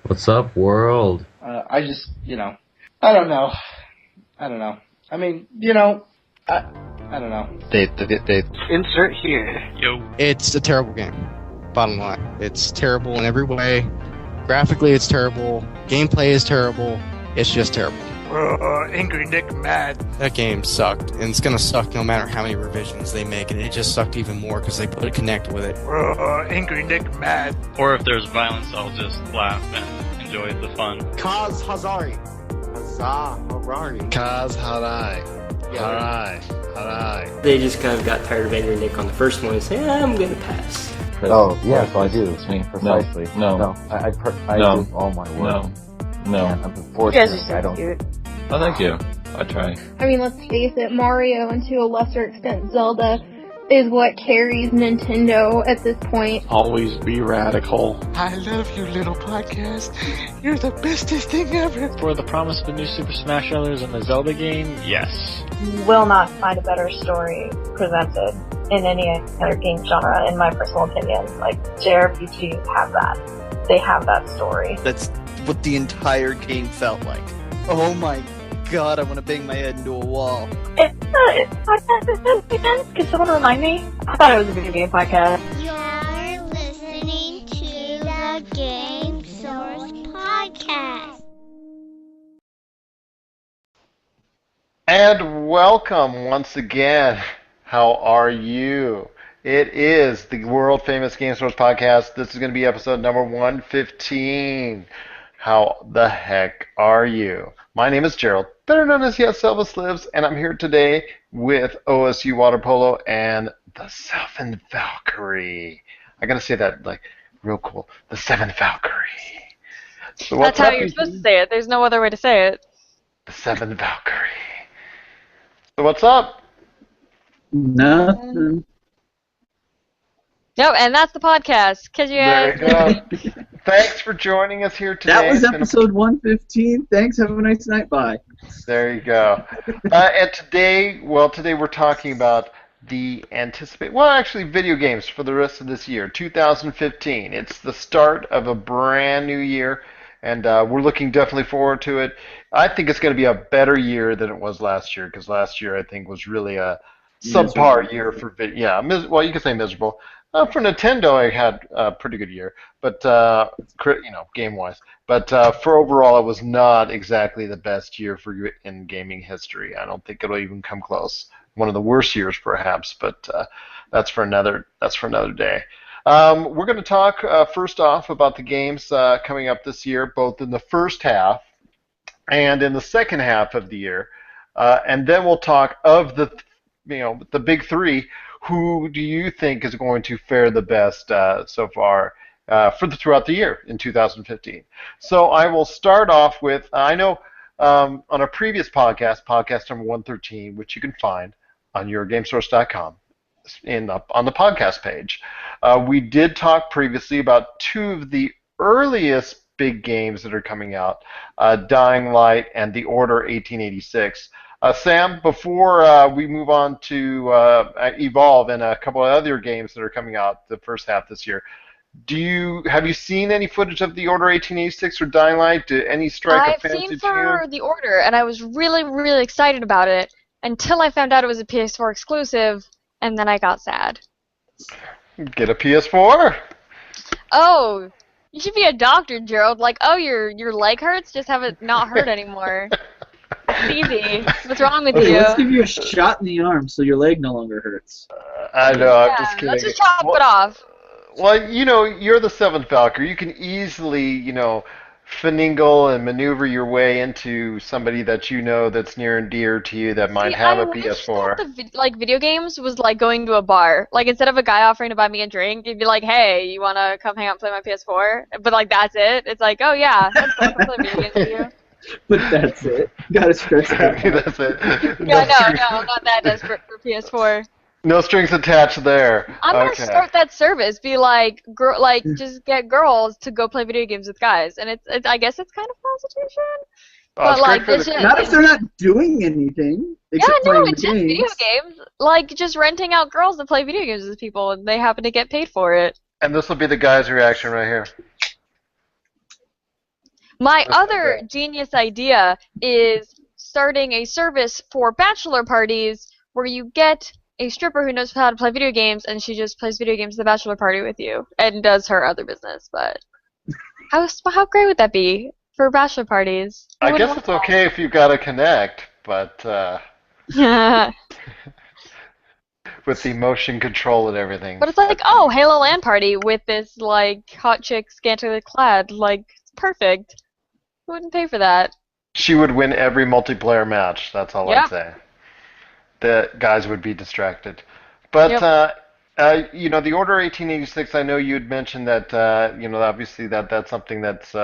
What's up, world? I just, I don't know. I mean, I don't know. They Insert here. Yo. It's a terrible game. Bottom line. It's terrible in every way. Graphically, it's terrible. Gameplay is terrible. It's just terrible. Angry Nick mad. That game sucked, and it's gonna suck no matter how many revisions they make, and it just sucked even more because they put a Connect with it. Angry Nick mad. Or if there's violence, I'll just laugh and enjoy the fun. Kaz Hazari. Kaz Harai. They just kind of got tired of Angry Nick on the first one and said, I'm going to pass. Oh, yes, I do. Precisely. No. I No. do all my work. No. And You guys are so cute. Oh, thank you. I try. I mean, let's face it, Mario, and to a lesser extent Zelda, is what carries Nintendo at this point. Always be radical. I love you, little podcast. You're the bestest thing ever. For the promise of the new Super Smash Bros. And the Zelda game, yes. You will not find a better story presented in any other game genre, in my personal opinion. Like, JRPGs have that. They have that story. That's what the entire game felt like. Oh my god, I want to bang my head into a wall. It's a podcast again? Can someone remind me? I thought it was a video game podcast. You're listening to the Game Source Podcast. And welcome once again. How are you? It is the world famous Game Source Podcast. This is going to be episode number 115. How the heck are you? My name is Gerald, better known as Yes Elvis Lives, and I'm here today with OSU Water Polo and the Seventh Valkyrie. I gotta say that like real cool. The Seventh Valkyrie. So that's how you're supposed to say it. There's no other way to say it. The Seventh Valkyrie. So what's up? Nothing. Yep, and that's the podcast. Cause you There you go. Thanks for joining us here today. That was episode 115. Thanks. Have a nice night. Bye. There you go. And today we're talking about the video games for the rest of this year, 2015. It's the start of a brand new year, and we're looking definitely forward to it. I think it's going to be a better year than it was last year, because last year I think was really a subpar year for video. Yeah, well, you could say miserable. For Nintendo, I had a pretty good year, but game-wise. But for overall, it was not exactly the best year in gaming history. I don't think it'll even come close. One of the worst years, perhaps, but that's for another day. We're going to talk first off about the games coming up this year, both in the first half and in the second half of the year, and then we'll talk of the big three. Who do you think is going to fare the best so far throughout the year in 2015? So I will start off with, I know on a previous podcast number 113, which you can find on yourgamesource.com on the podcast page, we did talk previously about two of the earliest big games that are coming out, Dying Light and The Order 1886. Sam, before we move on to Evolve and a couple of other games that are coming out the first half this year, have you seen any footage of The Order 1886 or Dying Light? Did any strike a fancy to you? I've seen for The Order, and I was really, really excited about it until I found out it was a PS4 exclusive, and then I got sad. Get a PS4. Oh, you should be a doctor, Gerald. Like, oh, your leg hurts? Just have it not hurt anymore. It's easy. What's wrong with you? Let's give you a shot in the arm so your leg no longer hurts. I know, I'm just kidding. Let's just chop it off. Well, you're the Seventh Valkyrie. You can easily, finagle and maneuver your way into somebody that you know that's near and dear to you that might have a PS4. I wish that video games was like going to a bar. Like, instead of a guy offering to buy me a drink, you'd be like, hey, you want to come hang out and play my PS4? But, like, that's it. It's like, oh, yeah, let's play video games with you. But that's it. Gotta stretch it out. That's it. Yeah, no, I'm not that desperate for PS4. No strings attached there. I'm gonna start that service. Be like, just get girls to go play video games with guys, and it's I guess it's kind of prostitution. But like, not if they're not doing anything. Yeah, no, it's just video games. Like, just renting out girls to play video games with people, and they happen to get paid for it. And this will be the guy's reaction right here. My That's other great. genius idea is starting a service for bachelor parties where you get a stripper who knows how to play video games and she just plays video games at the bachelor party with you and does her other business. But how great would that be for bachelor parties? Who I wouldn't guess want it's okay if you've got to connect, but that? with the motion control and everything. But it's like, oh, Halo LAN party with this like hot chick scantily clad, like perfect. Who wouldn't pay for that? She would win every multiplayer match. That's all Yeah. I'd say. The guys would be distracted. But Yep. the Order 1886. I know you had mentioned that. Obviously that's something that's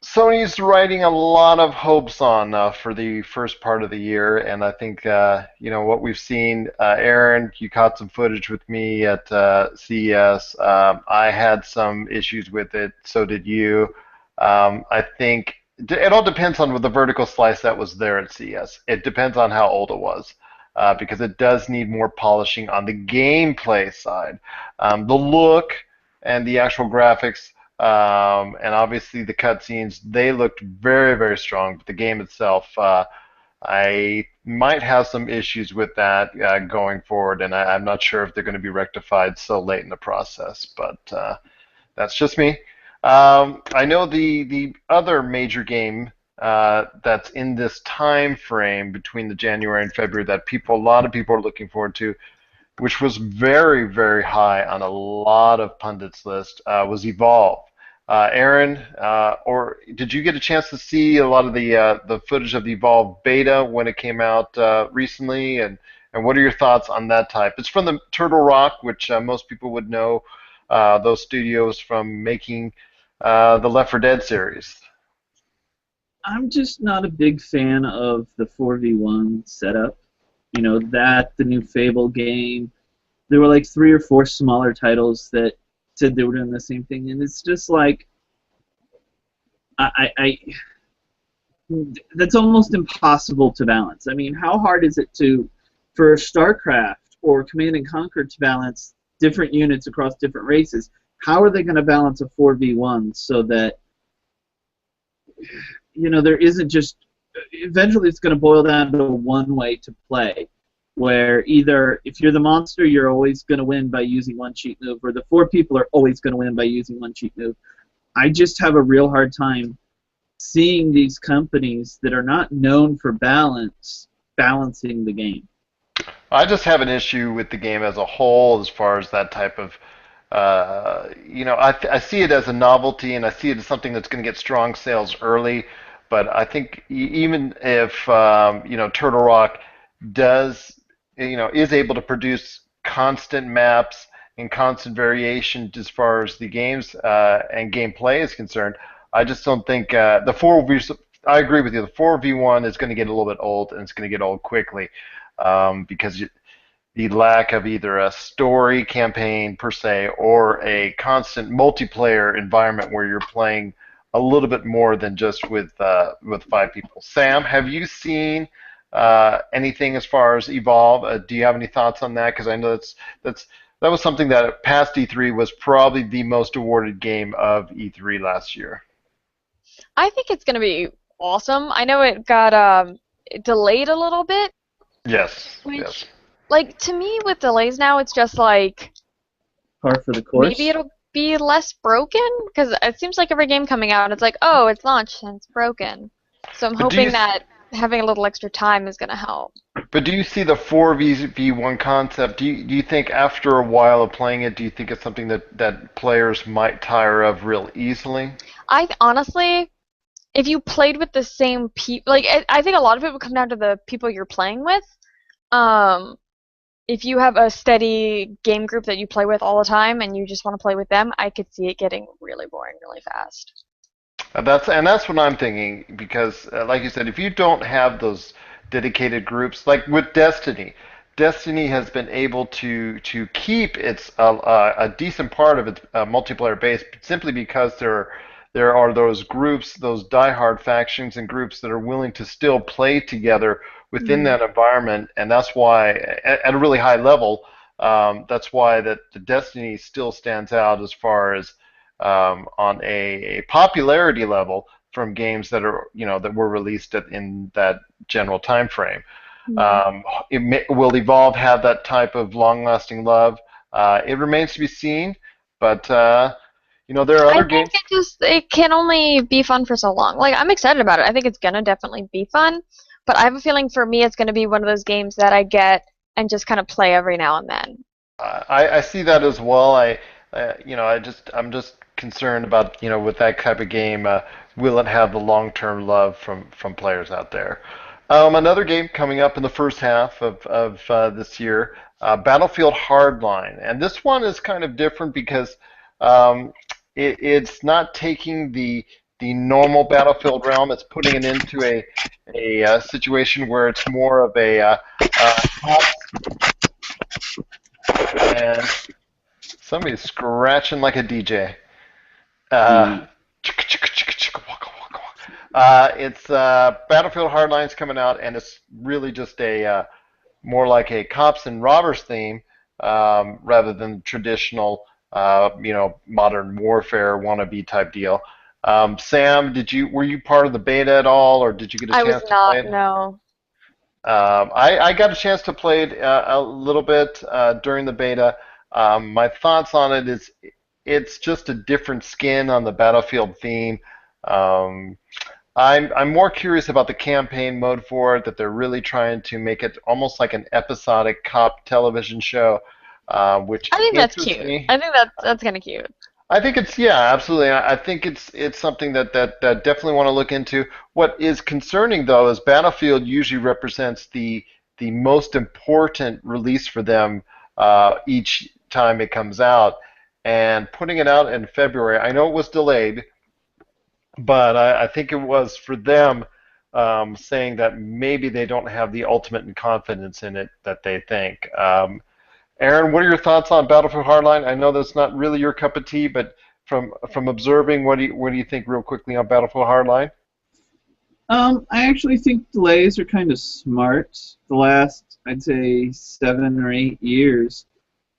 Sony's writing a lot of hopes on for the first part of the year, and I think what we've seen. Aaron, you caught some footage with me at CES. I had some issues with it. So did you. I think it all depends on the vertical slice that was there at CES. It depends on how old it was. Because it does need more polishing on the gameplay side. The look and the actual graphics and obviously the cutscenes, they looked very, very strong. But the game itself, I might have some issues with that going forward, and I'm not sure if they're going to be rectified so late in the process. But that's just me. I know the other major game that's in this time frame between the January and February that a lot of people are looking forward to, which was very, very high on a lot of pundits' list, was Evolve. Aaron, or did you get a chance to see a lot of the footage of the Evolve beta when it came out recently? And what are your thoughts on that type? It's from the Turtle Rock, which most people would know those studios from making the Left 4 Dead series. I'm just not a big fan of the 4v1 setup. The new Fable game. There were like 3 or 4 smaller titles that said they were doing the same thing, and it's just like that's almost impossible to balance. I mean, how hard is it for StarCraft or Command and Conquer to balance different units across different races? How are they going to balance a 4v1 so that there isn't just eventually it's going to boil down to one way to play, where either if you're the monster, you're always going to win by using one cheat move, or the 4 people are always going to win by using one cheat move. I just have a real hard time seeing these companies that are not known for balancing the game. I just have an issue with the game as a whole as far as that type of I see it as a novelty, and I see it as something that's going to get strong sales early. But I think even if Turtle Rock is able to produce constant maps and constant variation as far as the games and gameplay is concerned, I just don't think the 4v. I agree with you. The 4v1 is going to get a little bit old, and it's going to get old quickly because the lack of either a story campaign per se or a constant multiplayer environment where you're playing a little bit more than just with 5 people. Sam, have you seen anything as far as Evolve? Do you have any thoughts on that? Because I know that was something that past E3 was probably the most awarded game of E3 last year. I think it's going to be awesome. I know it got delayed a little bit. Yes. Which, yes. Like, to me, with delays now, it's just like par for the course. Maybe it'll be less broken, because it seems like every game coming out, it's like, oh, it's launched and it's broken. So I'm hoping that having a little extra time is going to help. But do you see the 4v1 concept? Do you think after a while of playing it, do you think it's something that players might tire of real easily? I honestly, if you played with the same people, like I think a lot of it would come down to the people you're playing with. If you have a steady game group that you play with all the time and you just want to play with them, I could see it getting really boring really fast. That's what I'm thinking, because like you said, if you don't have those dedicated groups, like with Destiny has been able to keep its a decent part of its multiplayer base simply because there are those groups, those diehard factions and groups that are willing to still play together within that environment, and that's why at a really high level, that's why that the Destiny still stands out as far as on a popularity level from games that are that were released in that general time frame. Will Evolve have that type of long-lasting love? It remains to be seen, but there are I other think games. it can only be fun for so long. Like, I'm excited about it. I think it's gonna definitely be fun, but I have a feeling for me it's gonna be one of those games that I get and just kind of play every now and then. I see that as well. I'm just concerned about with that type of game, will it have the long-term love from players out there? Another game coming up in the first half of this year, Battlefield Hardline, and this one is kind of different because it's not taking the normal Battlefield realm. It's putting it into a situation where it's more of a and somebody's scratching like a DJ. It's Battlefield Hardline's coming out, and it's really just a more like a cops and robbers theme rather than traditional, modern warfare wannabe type deal. Sam, were you part of the beta at all, or did you get a I was chance to play not, it? no. I got a chance to play it a little bit during the beta. My thoughts on it is it's just a different skin on the Battlefield theme. I'm more curious about the campaign mode for it, that they're really trying to make it almost like an episodic cop television show, which I think that's interests cute. me. I think that's kind of cute. I think absolutely. I think it's something that definitely want to look into. What is concerning though is Battlefield usually represents the most important release for them each time it comes out, and putting it out in February. I know it was delayed, but I think it was for them saying that maybe they don't have the ultimate confidence in it that they think. Aaron, what are your thoughts on Battlefield Hardline? I know that's not really your cup of tea, but from observing, what do you think real quickly on Battlefield Hardline? I actually think delays are kind of smart. The last, I'd say, 7 or 8 years,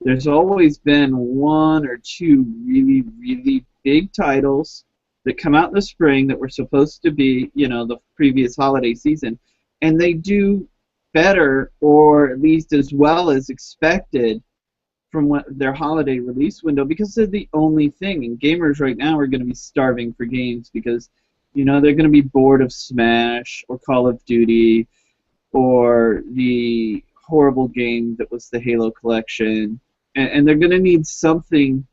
there's always been 1 or 2 really, really big titles that come out in the spring that were supposed to be, the previous holiday season, and they do better, or at least as well as expected, from their holiday release window, because they're the only thing. And gamers right now are going to be starving for games because, they're going to be bored of Smash or Call of Duty or the horrible game that was the Halo collection, and they're going to need something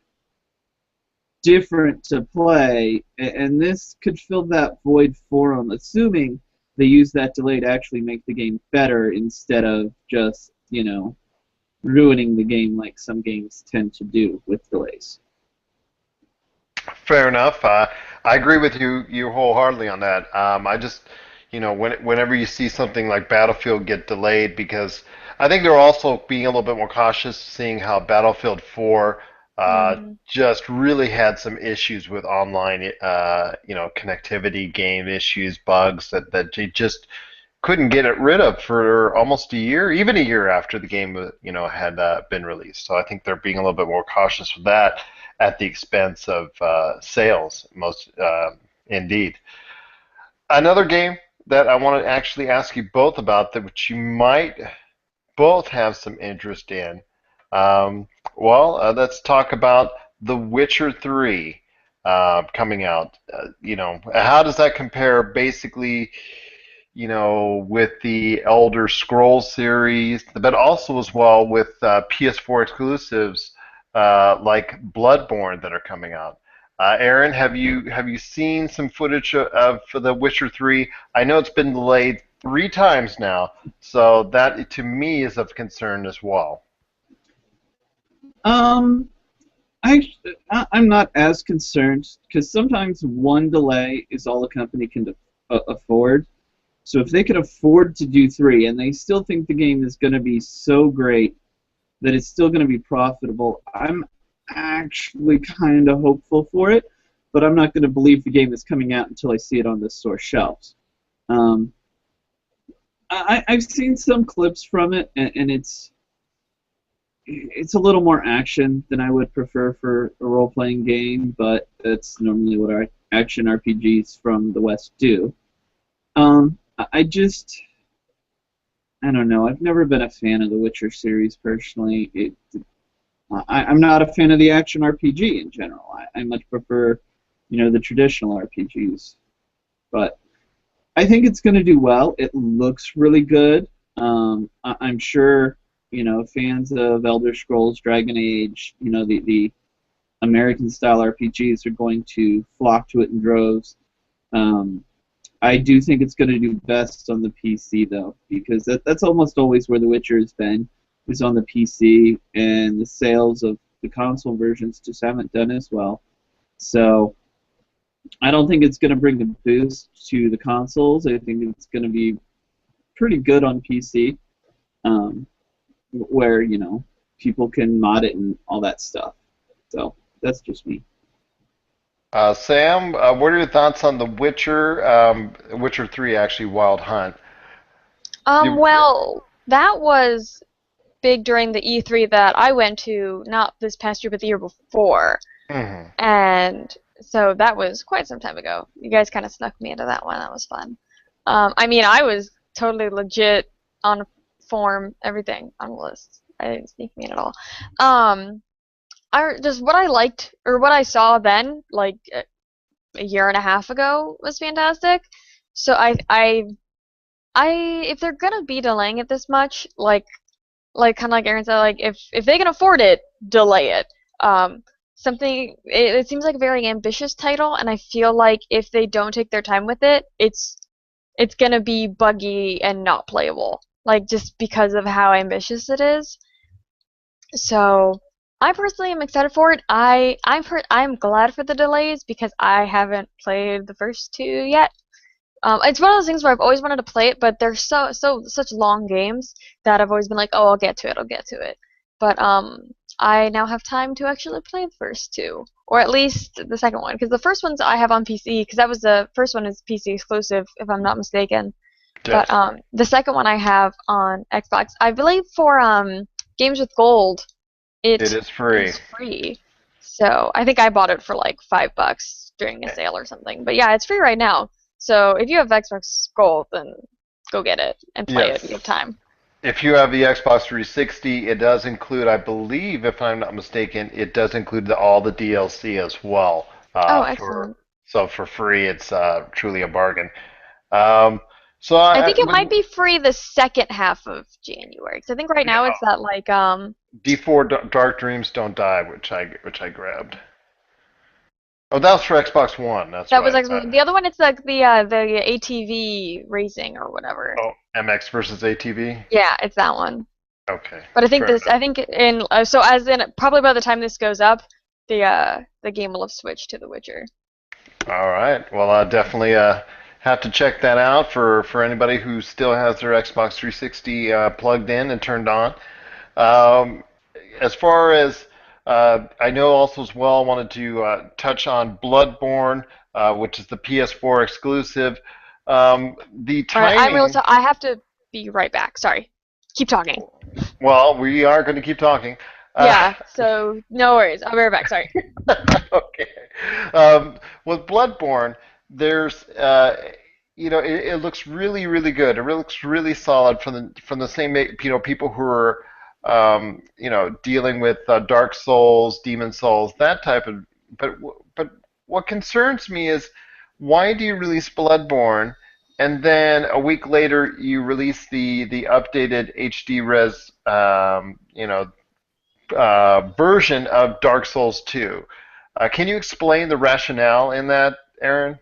different to play, and this could fill that void for them, assuming they use that delay to actually make the game better instead of just, ruining the game like some games tend to do with delays. Fair enough. I agree with you wholeheartedly on that. I just, whenever you see something like Battlefield get delayed, because I think they're also being a little bit more cautious, seeing how Battlefield 4 just really had some issues with online, connectivity, game issues, bugs that they just couldn't get it rid of for almost a year, even a year after the game, had been released. So I think they're being a little bit more cautious with that, at the expense of sales, most indeed. Another game that I want to actually ask you both about, that which you might both have some interest in. Let's talk about The Witcher 3 coming out. How does that compare basically, with the Elder Scrolls series, but also as well with PS4 exclusives like Bloodborne that are coming out? Aaron, have you seen some footage for The Witcher 3? I know it's been delayed 3 times now, so that to me is of concern as well. I'm not as concerned, because sometimes one delay is all a company can afford. So if they can afford to do 3 and they still think the game is going to be so great that it's still going to be profitable, I'm actually kind of hopeful for it, but I'm not going to believe the game is coming out until I see it on the store shelves. I've seen some clips from it, and it's a little more action than I would prefer for a role-playing game, but that's normally what our action RPGs from the West do. I don't know. I've never been a fan of the Witcher series personally. I'm not a fan of the action RPG in general. I much prefer, the traditional RPGs. But I think it's going to do well. It looks really good. I'm sure, fans of Elder Scrolls, Dragon Age, the American-style RPGs are going to flock to it in droves. I do think it's going to do best on the PC, though, because that's almost always where The Witcher has been, is on the PC, and the sales of the console versions just haven't done as well. So I don't think it's going to bring a boost to the consoles. I think it's going to be pretty good on PC, where, people can mod it and all that stuff. So that's just me. Sam, what are your thoughts on The Witcher, Witcher 3, actually, Wild Hunt? Well, that was big during the E3 that I went to, not this past year, but the year before. Mm-hmm. And so that was quite some time ago. You guys kind of snuck me into that one. That was fun. I was totally legit on form, everything on the list. I didn't sneak me in at all. What I liked, or what I saw then, like a year and a half ago, was fantastic. So if they're gonna be delaying it this much, like kind of like Aaron said, like if they can afford it, delay it. It seems like a very ambitious title, and I feel like if they don't take their time with it, it's gonna be buggy and not playable. Like, just because of how ambitious it is. So I personally am excited for it. I'm glad for the delays because I haven't played the first two yet. It's one of those things where I've always wanted to play it, but they're such long games that I've always been like, oh, I'll get to it. But I now have time to actually play the first two, or at least the second one, because the first ones I have on PC, because the first one is PC exclusive, if I'm not mistaken. Yes. But the second one I have on Xbox. I believe for games with gold, it is free. It's free. So I think I bought it for like $5 during a sale or something. But yeah, it's free right now. So if you have Xbox Gold, then go get it and play it if you have time. If you have the Xbox 360, it does include, I believe, if I'm not mistaken, it does include all the DLC as well. Excellent. So for free, it's truly a bargain. I think it might be free the second half of January. Because I think right now it's that like D4 Dark Dreams Don't Die, which I grabbed. Oh, that was for Xbox One. That was Xbox. The other one, it's like the ATV racing or whatever. Oh, MX versus ATV. Yeah, it's that one. Okay. But I think probably by the time this goes up, the game will have switched to The Witcher. All right. Well, I definitely have to check that out for anybody who still has their Xbox 360 plugged in and turned on. As far as I know also as well, I wanted to touch on Bloodborne, which is the PS4 exclusive. The timing... All right, I have to be right back. Sorry. Keep talking. Well, we are going to keep talking. Yeah, so no worries. I'll be right back. Sorry. Okay. With Bloodborne, there's... it looks really, really good. It looks really solid from the same people who are dealing with Dark Souls, Demon Souls, that type of. But what concerns me is, why do you release Bloodborne, and then a week later you release the updated HD res version of Dark Souls 2? Can you explain the rationale in that, Aaron?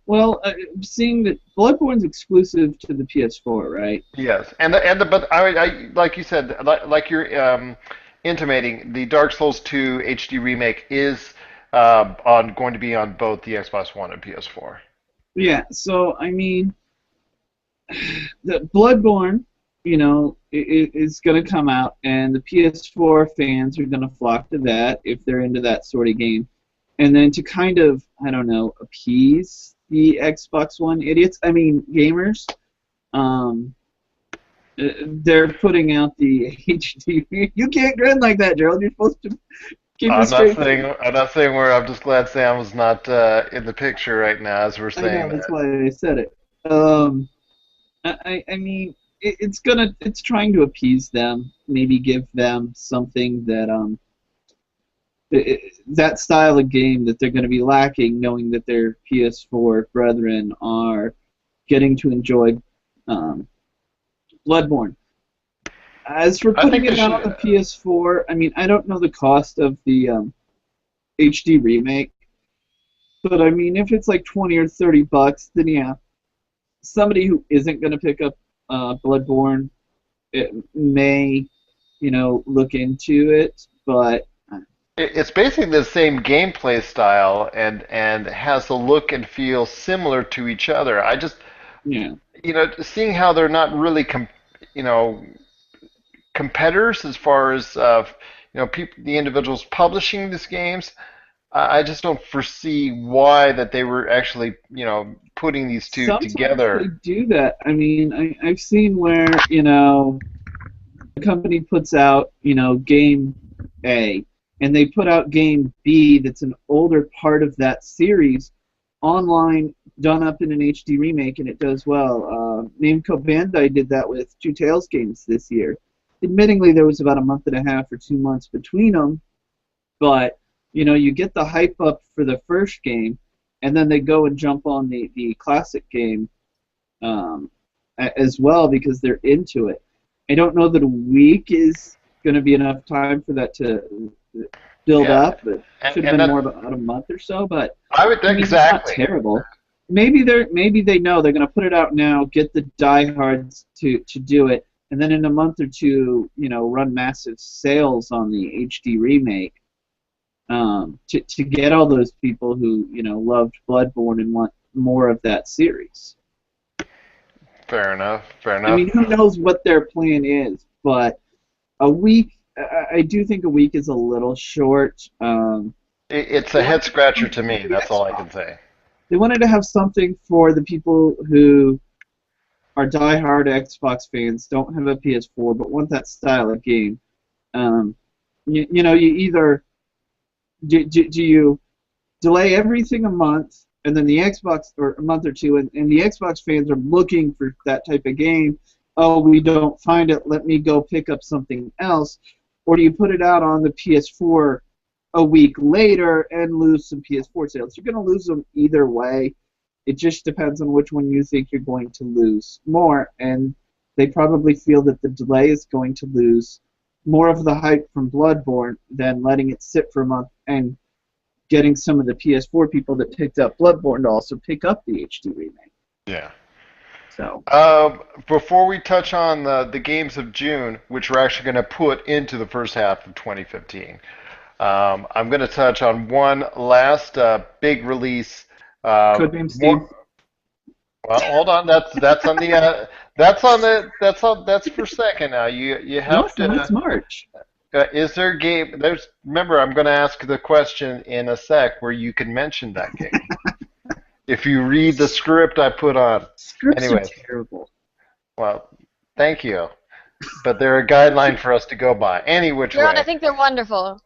Well, seeing that Bloodborne's exclusive to the PS4, right? Yes, but I like you said, like you're intimating, the Dark Souls 2 HD remake is going to be on both the Xbox One and PS4. Yeah, so I mean, the Bloodborne, is going to come out, and the PS4 fans are going to flock to that if they're into that sort of game. And then to kind of, I don't know, appease the Xbox One idiots, gamers, they're putting out the HD. You can't grin like that, Gerald. You're supposed to keep I'm it straight. not saying where. I'm just glad Sam was not in the picture right now as we're I know, saying that's that. why I said it. I mean, it's trying to appease them, maybe give them something that that style of game that they're going to be lacking, knowing that their PS4 brethren are getting to enjoy Bloodborne. As for I putting think it they out on the PS4, I mean, I don't know the cost of the HD remake, but I mean, if it's like 20 or 30 bucks, then yeah, somebody who isn't going to pick up Bloodborne, it may, look into it, but It's basically the same gameplay style and has the look and feel similar to each other. I just, yeah, seeing how they're not really, competitors as far as, people, the individuals publishing these games. I just don't foresee why that they were actually, putting these two sometimes they together. do that. I mean, I've seen where, the company puts out, game A, and they put out game B that's an older part of that series online, done up in an HD remake, and it does well. Namco Bandai did that with Two Tales games this year. Admittingly, there was about a month and a half or 2 months between them, but you get the hype up for the first game, and then they go and jump on the classic game as well because they're into it. I don't know that a week is going to be enough time for that to build Yeah. up. It should have And been that, more about a month or so, but I would I think mean, exactly. it's not terrible. Maybe they know they're going to put it out now, get the diehards to do it, and then in a month or two, run massive sales on the HD remake to get all those people who loved Bloodborne and want more of that series. Fair enough. Fair I enough. mean, who knows what their plan is, but a week. I do think a week is a little short. It's a head scratcher to me. That's all I can say. They wanted to have something for the people who are diehard Xbox fans, don't have a PS4, but want that style of game. You either do you delay everything a month, and then the Xbox, or a month or two, and the Xbox fans are looking for that type of game. Oh, we don't find it. Let me go pick up something else. Or do you put it out on the PS4 a week later and lose some PS4 sales? You're going to lose them either way. It just depends on which one you think you're going to lose more, and they probably feel that the delay is going to lose more of the hype from Bloodborne than letting it sit for a month and getting some of the PS4 people that picked up Bloodborne to also pick up the HD remake. Yeah. So. Before we touch on the games of June, which we're actually going to put into the first half of 2015, I'm going to touch on one last big release. Codenamed Steve. Well, hold on. That's on the that's for second now. You have No, to. it's March. Is there a game? Remember, I'm going to ask the question in a sec where you can mention that game. If you read the script I put on. Scripts Anyway, are terrible. Well, thank you. But they're a guideline for us to go by. Any which Gerald, way. I think they're wonderful.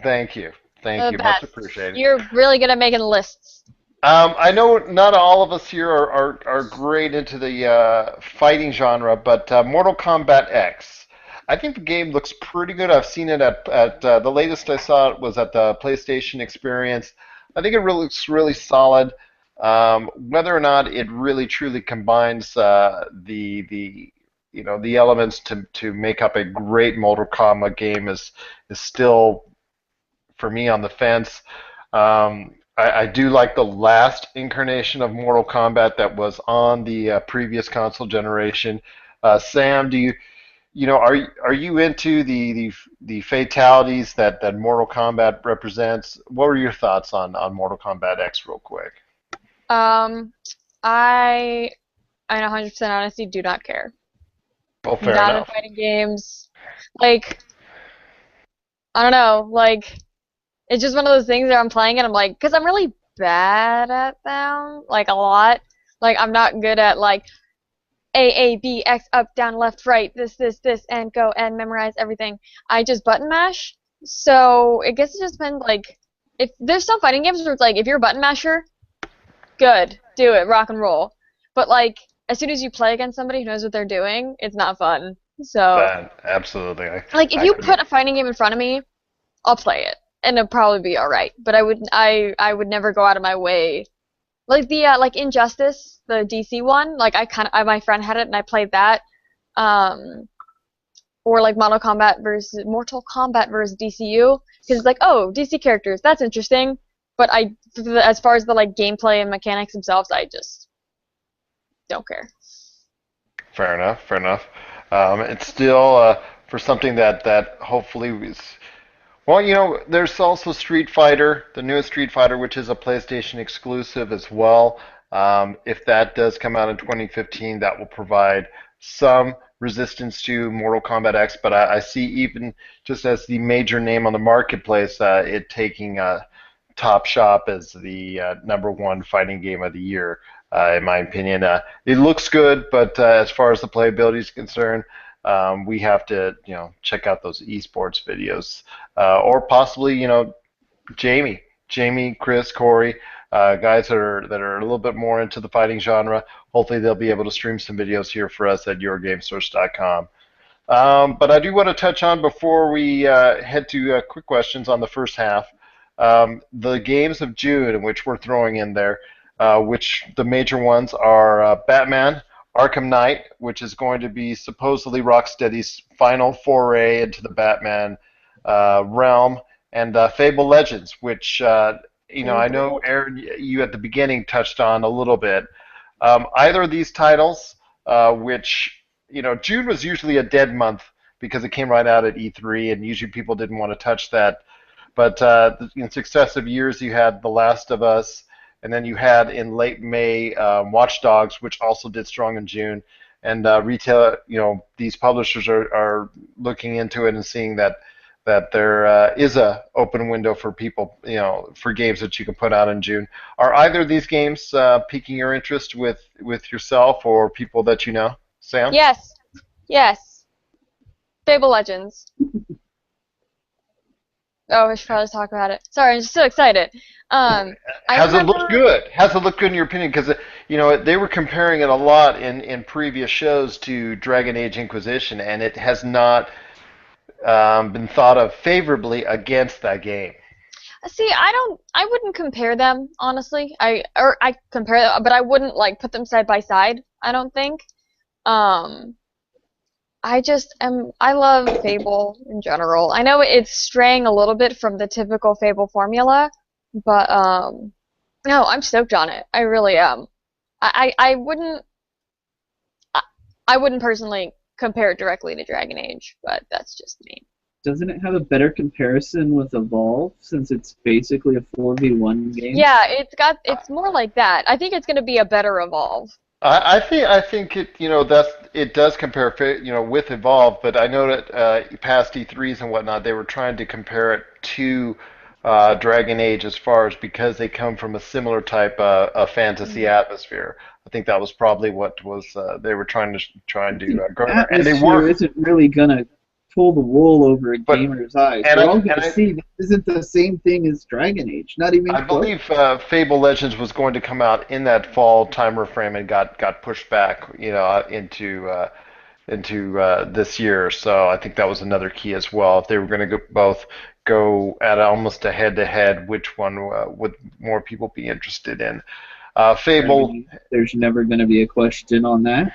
Thank you. Thank They're you. the Much best. appreciated. You're really good at making lists. I know not all of us here are great into the fighting genre, but Mortal Kombat X. I think the game looks pretty good. I've seen it at the latest I saw it was at the PlayStation Experience. I think it really looks really solid. Whether or not it really truly combines the elements to make up a great Mortal Kombat game is still for me on the fence. I do like the last incarnation of Mortal Kombat that was on the previous console generation. Sam, are you into the fatalities that Mortal Kombat represents? What were your thoughts on Mortal Kombat X, real quick? I 100% honestly do not care. Well, fair Not enough. in fighting games. Like, I don't know, like, it's just one of those things where I'm playing and I'm like, because I'm really bad at them, like, a lot. Like, I'm not good at, like, A, B, X, up, down, left, right, this, and go, and memorize everything. I just button mash. So I guess it just depends, like, if there's some fighting games where it's like, if you're a button masher, good, do it, rock and roll. But, like, as soon as you play against somebody who knows what they're doing, it's not fun. So, Absolutely. like, if you put a fighting game in front of me, I'll play it, and it'll probably be alright. But I would never go out of my way. Like like Injustice, the DC one, like my friend had it and I played that. Or like Mortal Kombat versus DCU, because it's like, oh, DC characters, that's interesting. But as far as the like gameplay and mechanics themselves, I just don't care. Fair enough. It's still for something that hopefully is. Well, there's also Street Fighter, the newest Street Fighter, which is a PlayStation exclusive as well. If that does come out in 2015, that will provide some resistance to Mortal Kombat X, but I see even just as the major name on the marketplace, it taking Top Shop as the #1 fighting game of the year, in my opinion. It looks good, but as far as the playability is concerned, we have to, check out those esports videos, or possibly, Jamie, Chris, Corey, guys that are a little bit more into the fighting genre. Hopefully, they'll be able to stream some videos here for us at yourgamesource.com. But I do want to touch on before we head to quick questions on the first half, the games of June, which we're throwing in there, which the major ones are Batman Arkham Knight, which is going to be supposedly Rocksteady's final foray into the Batman realm, and Fable Legends, which I know, Aaron, you at the beginning touched on a little bit. Either of these titles, which June was usually a dead month because it came right out at E3, and usually people didn't want to touch that. But in successive years, you had The Last of Us. And then you had in late May Watch Dogs, which also did strong in June. And retail, these publishers are looking into it and seeing that there is a open window for people, for games that you can put out in June. Are either of these games piquing your interest with yourself or people that you know, Sam? Yes. Fable Legends. Oh, I should probably talk about it. Sorry, I'm just so excited. Has it looked good? Has it looked good in your opinion? Because they were comparing it a lot in previous shows to Dragon Age Inquisition, and it has not been thought of favorably against that game. See, I wouldn't compare them, honestly. I compare them, but I wouldn't put them side by side. I don't think. I love Fable in general. I know it's straying a little bit from the typical Fable formula, but no, I'm stoked on it. I really am. I wouldn't personally compare it directly to Dragon Age, but that's just me. Doesn't it have a better comparison with Evolve, since it's basically a 4v1 game? Yeah, it's more like that. I think it's going to be a better Evolve. I think it it does compare with Evolve, but I know that past E3s and whatnot, they were trying to compare it to Dragon Age as far as because they come from a similar type of fantasy atmosphere. I think that was probably what was they were trying to garner, and they were. Isn't really gonna pull the wool over a gamer's eyes. We're all going to see this isn't the same thing as Dragon Age. Not even I believe Fable Legends was going to come out in that fall timer frame and got pushed back, into this year. So I think that was another key as well. If they were going to both go at almost a head-to-head, which one would more people be interested in? Fable. There's never going to be a question on that.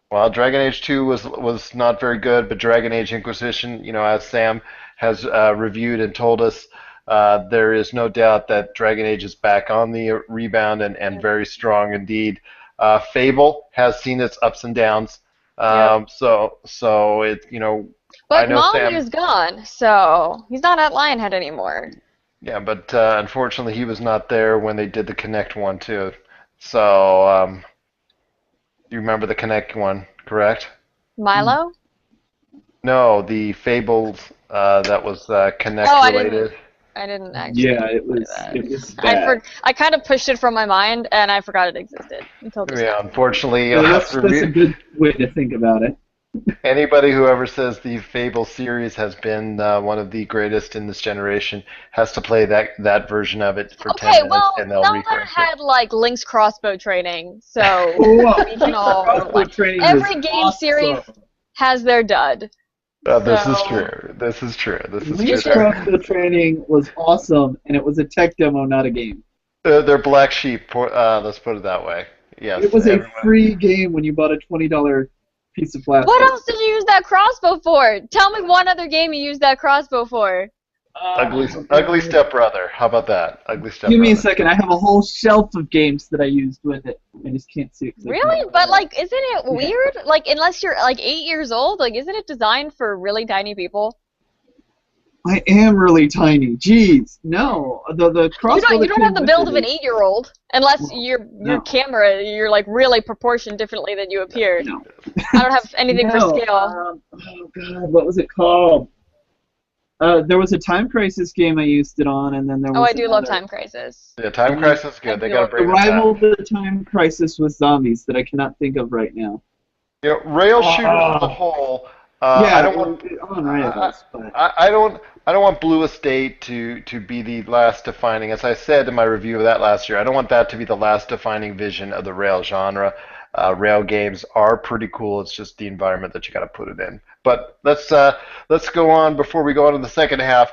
Well, Dragon Age 2 was not very good, but Dragon Age Inquisition, as Sam has reviewed and told us, there is no doubt that Dragon Age is back on the rebound and very strong indeed. Fable has seen its ups and downs, so it But I know Molly is gone, so he's not at Lionhead anymore. Yeah, but unfortunately he was not there when they did the Connect one too. So. You remember the Connect one, correct? Milo? No, the Fables that was Connect related. I didn't actually. Yeah, it play was. that. It was bad. I kind of pushed it from my mind, and I forgot it existed until just Yeah, now. unfortunately, So you'll have that's to a good way to think about it. anybody who ever says the Fable series has been one of the greatest in this generation has to play that version of it for 10 Okay, minutes, well, and they'll Zelda request it. had like Link's crossbow training, so Whoa, we can all crossbow like training every was game series awesome. has their dud. This is So- true. This is true. This is Link's true. crossbow training was awesome, and it was a tech demo, not a game. They're black sheep. Let's put it that way. Yes. It was a everyone- free game when you bought a $20 piece of plastic. What else did you use that crossbow for? Tell me one other game you used that crossbow for. Ugly stepbrother. How about that? Ugly stepbrother. Give me a second. I have a whole shelf of games that I used with it. I just can't see it. 'cause I Really? can't- But like, isn't it weird? Like, unless you're like 8 years old, like, isn't it designed for really tiny people? I am really tiny. Jeez, no. The crossbow. You that don't came have the with build it of an is- 8-year-old, unless Well, your no. camera, you're like really proportioned differently than you appear. No. I don't have anything for No, scale. oh god, what was it called? There was a Time Crisis game I used it on, and then there was. Oh, I do love another. Time Crisis. Yeah, Time Crisis is good. They got to The bring it rival back. to the Time Crisis was zombies that I cannot think of right now. You know, rail shooters as a whole. Yeah, I don't want. on rivals, but I don't want Blue Estate to be the last defining. As I said in my review of that last year, I don't want that to be the last defining vision of the rail genre. Rail games are pretty cool. It's just the environment that you got to put it in. But let's go on before we go on to the second half.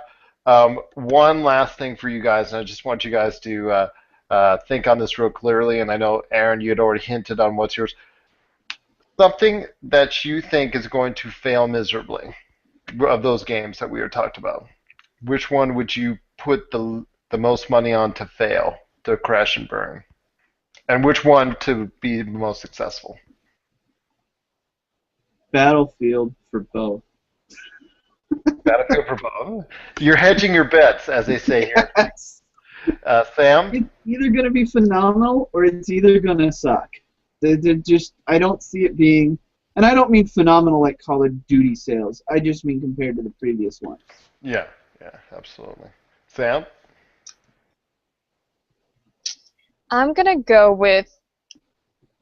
One last thing for you guys, and I just want you guys to think on this real clearly. And I know Aaron, you had already hinted on what's yours. Something that you think is going to fail miserably of those games that we were talked about. Which one would you put the most money on to fail, to crash and burn? And which one to be the most successful? Battlefield for both. Battlefield for both. You're hedging your bets, as they say here. Sam? It's either going to be phenomenal or it's either going to suck. They're just, I don't see it being, and I don't mean phenomenal like Call of Duty sales. I just mean compared to the previous one. Yeah, absolutely. Sam? I'm gonna go with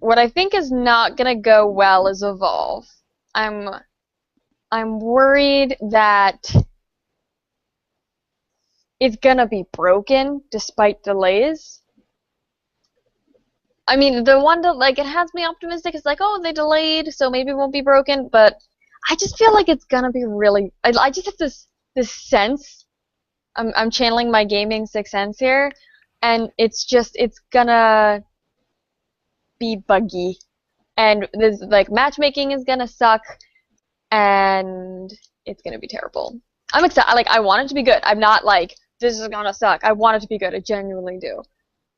what I think is not gonna go well is Evolve. I'm worried that it's gonna be broken despite delays. I mean, the one that like it has me optimistic. It's like, oh, they delayed, so maybe it won't be broken. But I just feel like it's gonna be really. I just have this sense. I'm channeling my gaming sixth sense here, and it's gonna be buggy, and this like matchmaking is gonna suck, and it's gonna be terrible. I'm excited. Like I want it to be good. I'm not like this is gonna suck. I want it to be good. I genuinely do.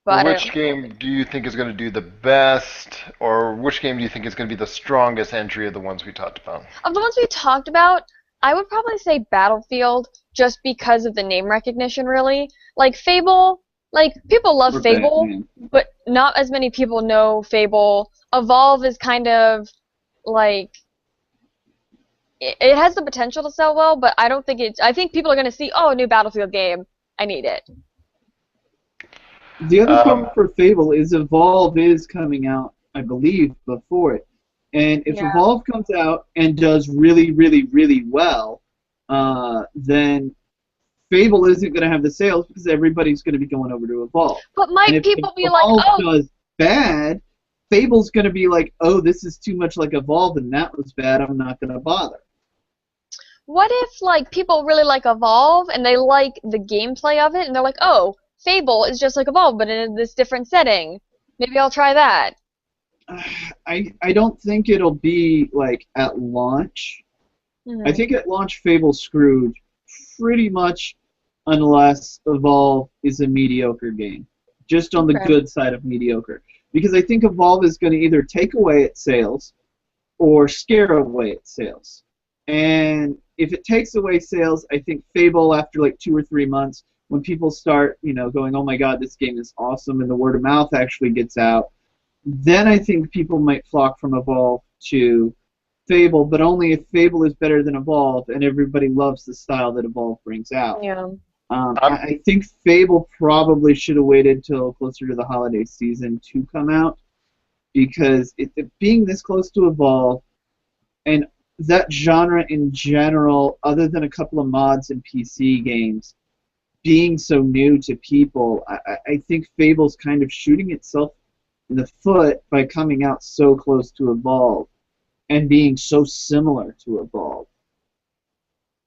But which game do you think is going to do the best, or which game do you think is going to be the strongest entry of the ones we talked about? Of the ones we talked about, I would probably say Battlefield, just because of the name recognition, really. Like Fable, like people love Fable, Batman. but not as many people know Fable. Evolve is kind of like it has the potential to sell well, but I don't think it's. I think people are going to see, oh, a new Battlefield game. I need it. The other problem for Fable is Evolve is coming out, I believe, before it. And if Yeah. Evolve comes out and does really, really, really well, then Fable isn't going to have the sales because everybody's going to be going over to Evolve. But might And if people be like, Evolve oh, does bad, Fable's going to be like, oh, this is too much like Evolve and that was bad, I'm not going to bother. what if like people really like Evolve and they like the gameplay of it and they're like, oh, Fable is just like Evolve but in this different setting. Maybe I'll try that. I don't think it'll be like at launch. Mhm. I think at launch Fable's screwed pretty much unless Evolve is a mediocre game. Just on the Okay. good side of mediocre. Because I think Evolve is going to either take away its sales or scare away its sales. And if it takes away sales, I think Fable after like 2 or 3 months, when people start, going, oh my god, this game is awesome, and the word of mouth actually gets out, then I think people might flock from Evolve to Fable, but only if Fable is better than Evolve and everybody loves the style that Evolve brings out. Yeah. I think Fable probably should have waited till closer to the holiday season to come out, because it being this close to Evolve, and that genre in general, other than a couple of mods and PC games, being so new to people, I think Fable's kind of shooting itself in the foot by coming out so close to Evolve and being so similar to Evolve.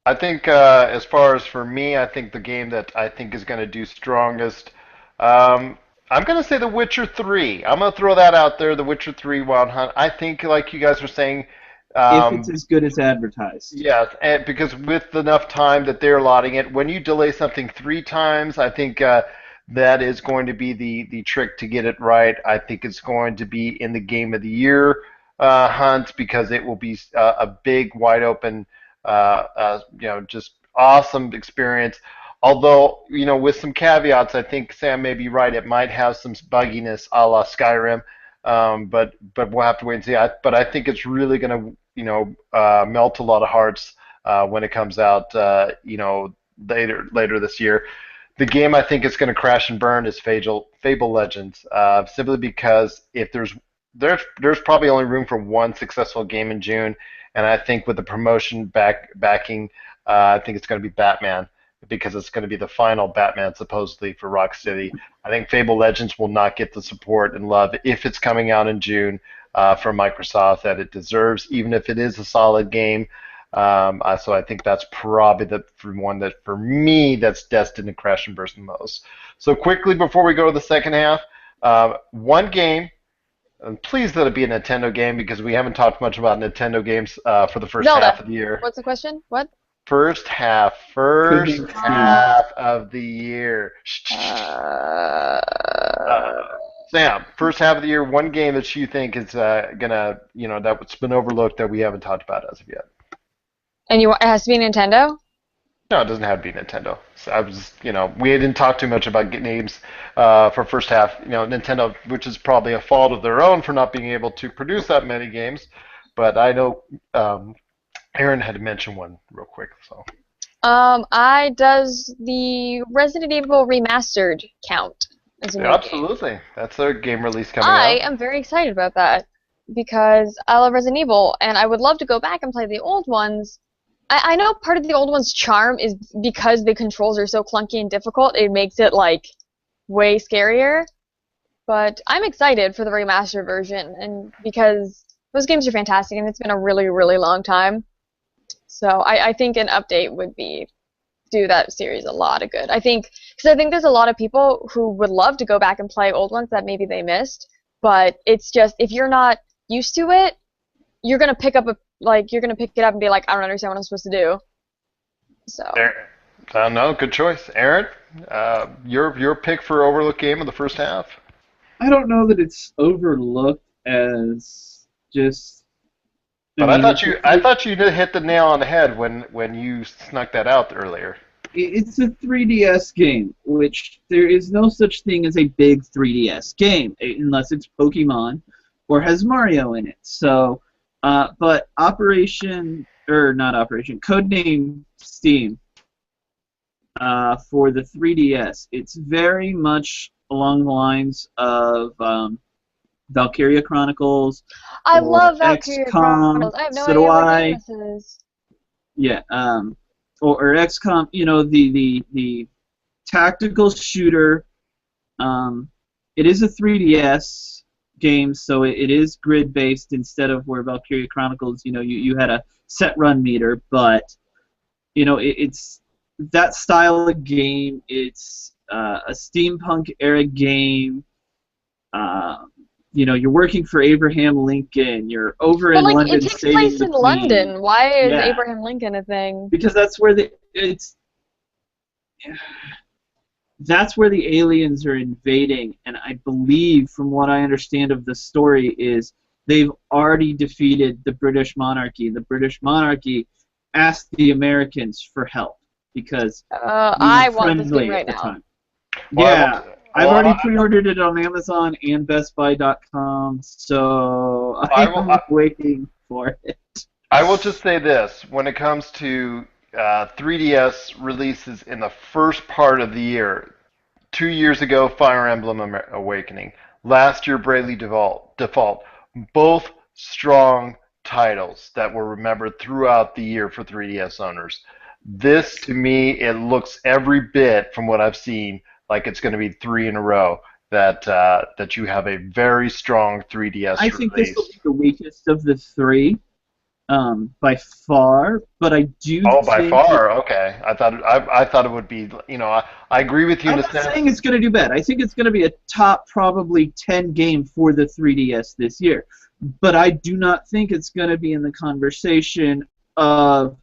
I think as far as for me, I think the game that I think is going to do strongest, I'm going to say The Witcher 3. I'm going to throw that out there, The Witcher 3 Wild Hunt. I think, like you guys were saying, if it's as good as advertised. yes, and because with enough time that they're allotting it, when you delay something 3 times, I think that is going to be the trick to get it right. I think it's going to be in the Game of the Year hunt, because it will be a big, wide open, just awesome experience. Although, with some caveats, I think Sam may be right. It might have some bugginess a la Skyrim, but we'll have to wait and see. But I think it's really going to, melt a lot of hearts when it comes out, later this year. The game I think is going to crash and burn is Fable Legends, simply because if there's probably only room for one successful game in June, and I think with the promotion backing, I think it's going to be Batman, because it's going to be the final Batman supposedly for Rocksteady. I think Fable Legends will not get the support and love if it's coming out in June from Microsoft that it deserves, even if it is a solid game. So I think that's probably the one that, for me, that's destined to crash and burst the most. So quickly, before we go to the second half, one game, and please let it be a Nintendo game, because we haven't talked much about Nintendo games for the first half of the year. What's the question? What? First half of the year. Sam, first half of the year, one game that you think is gonna, that's been overlooked that we haven't talked about as of yet. And it has to be Nintendo? No, it doesn't have to be Nintendo. So I was, we didn't talk too much about games for first half. Nintendo, which is probably a fault of their own for not being able to produce that many games. But I know Aaron had to mention one real quick. So. Does the Resident Evil Remastered count as a new absolutely. Game? That's a game release coming out. I am very excited about that, because I love Resident Evil, and I would love to go back and play the old ones. I know part of the old one's charm is because the controls are so clunky and difficult, it makes it, way scarier. But I'm excited for the remastered version, and because those games are fantastic, and it's been a really, really long time. So I think an update would do that series a lot of good. Because I think there's a lot of people who would love to go back and play old ones that maybe they missed, but it's just, if you're not used to it, you're gonna pick it up and be like, I don't understand what I'm supposed to do. So. No, good choice, Aaron. Your pick for overlooked game of the first half. I don't know that it's overlooked as just. But I thought you did hit the nail on the head when you snuck that out earlier. It's a 3DS game, which there is no such thing as a big 3DS game unless it's Pokemon or has Mario in it. So, but Codename Steam for the 3DS, it's very much along the lines of Valkyria Chronicles. I love Valkyria Chronicles. I have no idea what game this is. Yeah, or XCOM. The tactical shooter. It is a 3DS game, so it is grid based instead of where Valkyria Chronicles. You had a set run meter, but it's that style of game. It's a steampunk era game. You're working for Abraham Lincoln. You're over in London. It takes place in London. Why is Abraham Lincoln a thing? Because that's where that's where the aliens are invading, and I believe, from what I understand of the story, is they've already defeated the British monarchy. The British monarchy asked the Americans for help because I want this game right now. I've already pre-ordered it on Amazon and BestBuy.com, so I'm waiting for it. I will just say this: when it comes to 3DS releases in the first part of the year. 2 years ago, Fire Emblem Awakening. Last year, Bravely Default. Both strong titles that were remembered throughout the year for 3DS owners. This, to me, it looks every bit from what I've seen like it's going to be three in a row that you have a very strong 3DS I think release. this will be the weakest of the three, by far. But I do. Oh, by think far. Okay, I thought it would be. I agree with you I'm in a not sense. saying it's going to do bad. I think it's going to be a top probably 10 game for the 3DS this year. But I do not think it's going to be in the conversation of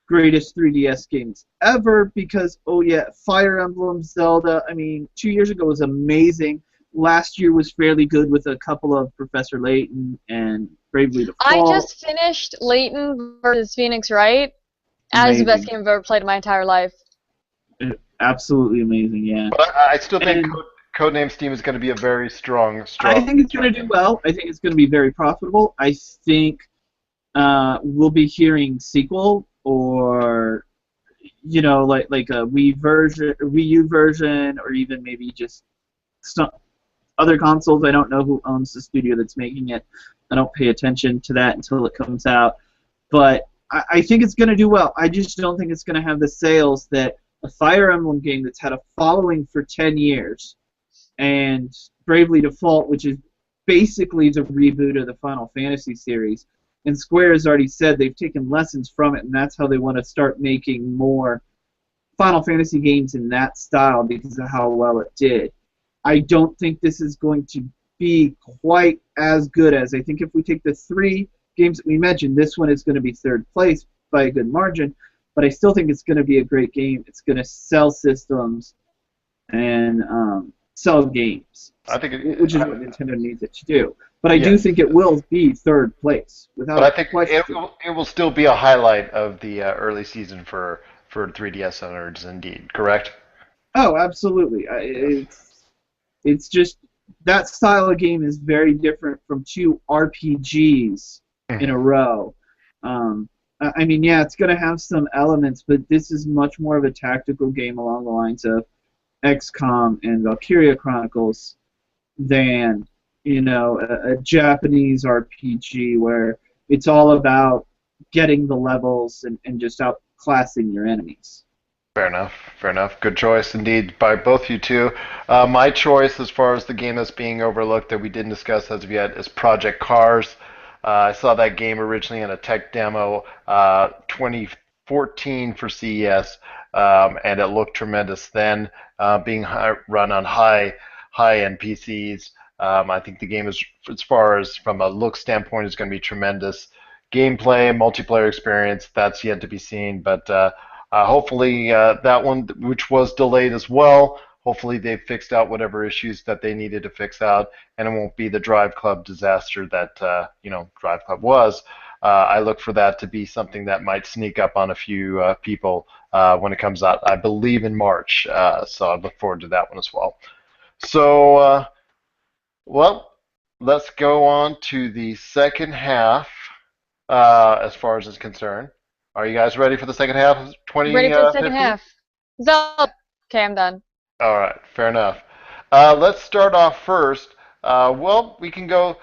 greatest 3DS games ever because, oh yeah, Fire Emblem, Zelda, 2 years ago was amazing. Last year was fairly good with a couple of Professor Layton and Bravely Default. I just finished Layton versus Phoenix Wright as the best game I've ever played in my entire life. Absolutely amazing, yeah. But I still think Codename Steam is going to be a very strong. I think it's going to do well. I think it's going to be very profitable. I think we'll be hearing sequel or like a Wii U version, or even maybe just some other consoles. I don't know who owns the studio that's making it. I don't pay attention to that until it comes out. But I think it's going to do well. I just don't think it's going to have the sales that a Fire Emblem game that's had a following for 10 years and Bravely Default, which is basically the reboot of the Final Fantasy series. And Square has already said they've taken lessons from it, and that's how they want to start making more Final Fantasy games in that style because of how well it did. I don't think this is going to be quite as good as, I think if we take the three games that we mentioned, this one is going to be third place by a good margin, but I still think it's going to be a great game. It's going to sell systems and sell games, which is what Nintendo needs it to do. But I do think it will be third place, without But I think question. it will still be a highlight of the early season for 3DS owners, indeed. Correct? Oh, absolutely. It's just that style of game is very different from two RPGs in a row. It's going to have some elements, but this is much more of a tactical game along the lines of XCOM and Valkyria Chronicles than a Japanese RPG where it's all about getting the levels and just outclassing your enemies. Fair enough. Good choice indeed by both you two. My choice as far as the game that's being overlooked that we didn't discuss as of yet is Project Cars. I saw that game originally in a tech demo 2014 for CES, and it looked tremendous then, being run on high-end PCs. I think the game is, as far as from a look standpoint, is going to be tremendous. Gameplay, multiplayer experience, that's yet to be seen, but hopefully that one, which was delayed as well, hopefully they've fixed out whatever issues that they needed to fix out, and it won't be the Drive Club disaster that Drive Club was. I look for that to be something that might sneak up on a few people when it comes out, I believe in March, so I look forward to that one as well. So, well, let's go on to the second half as far as it's concerned. Are you guys ready for the second half of 20? Ready for the second half. Zelda. Okay, I'm done. All right, fair enough. Let's start off first. We can go,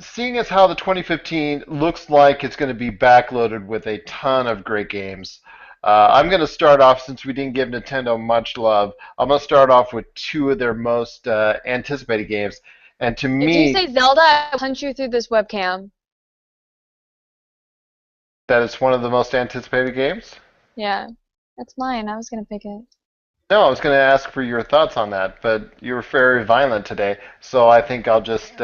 seeing as how the 2015 looks like it's going to be backloaded with a ton of great games. I'm going to start off, since we didn't give Nintendo much love, I'm going to start off with two of their most anticipated games. And to me... If you say Zelda, I'll punch you through this webcam. That it's one of the most anticipated games? Yeah, that's mine. I was going to pick it. No, I was going to ask for your thoughts on that, but you were very violent today, so I think I'll just...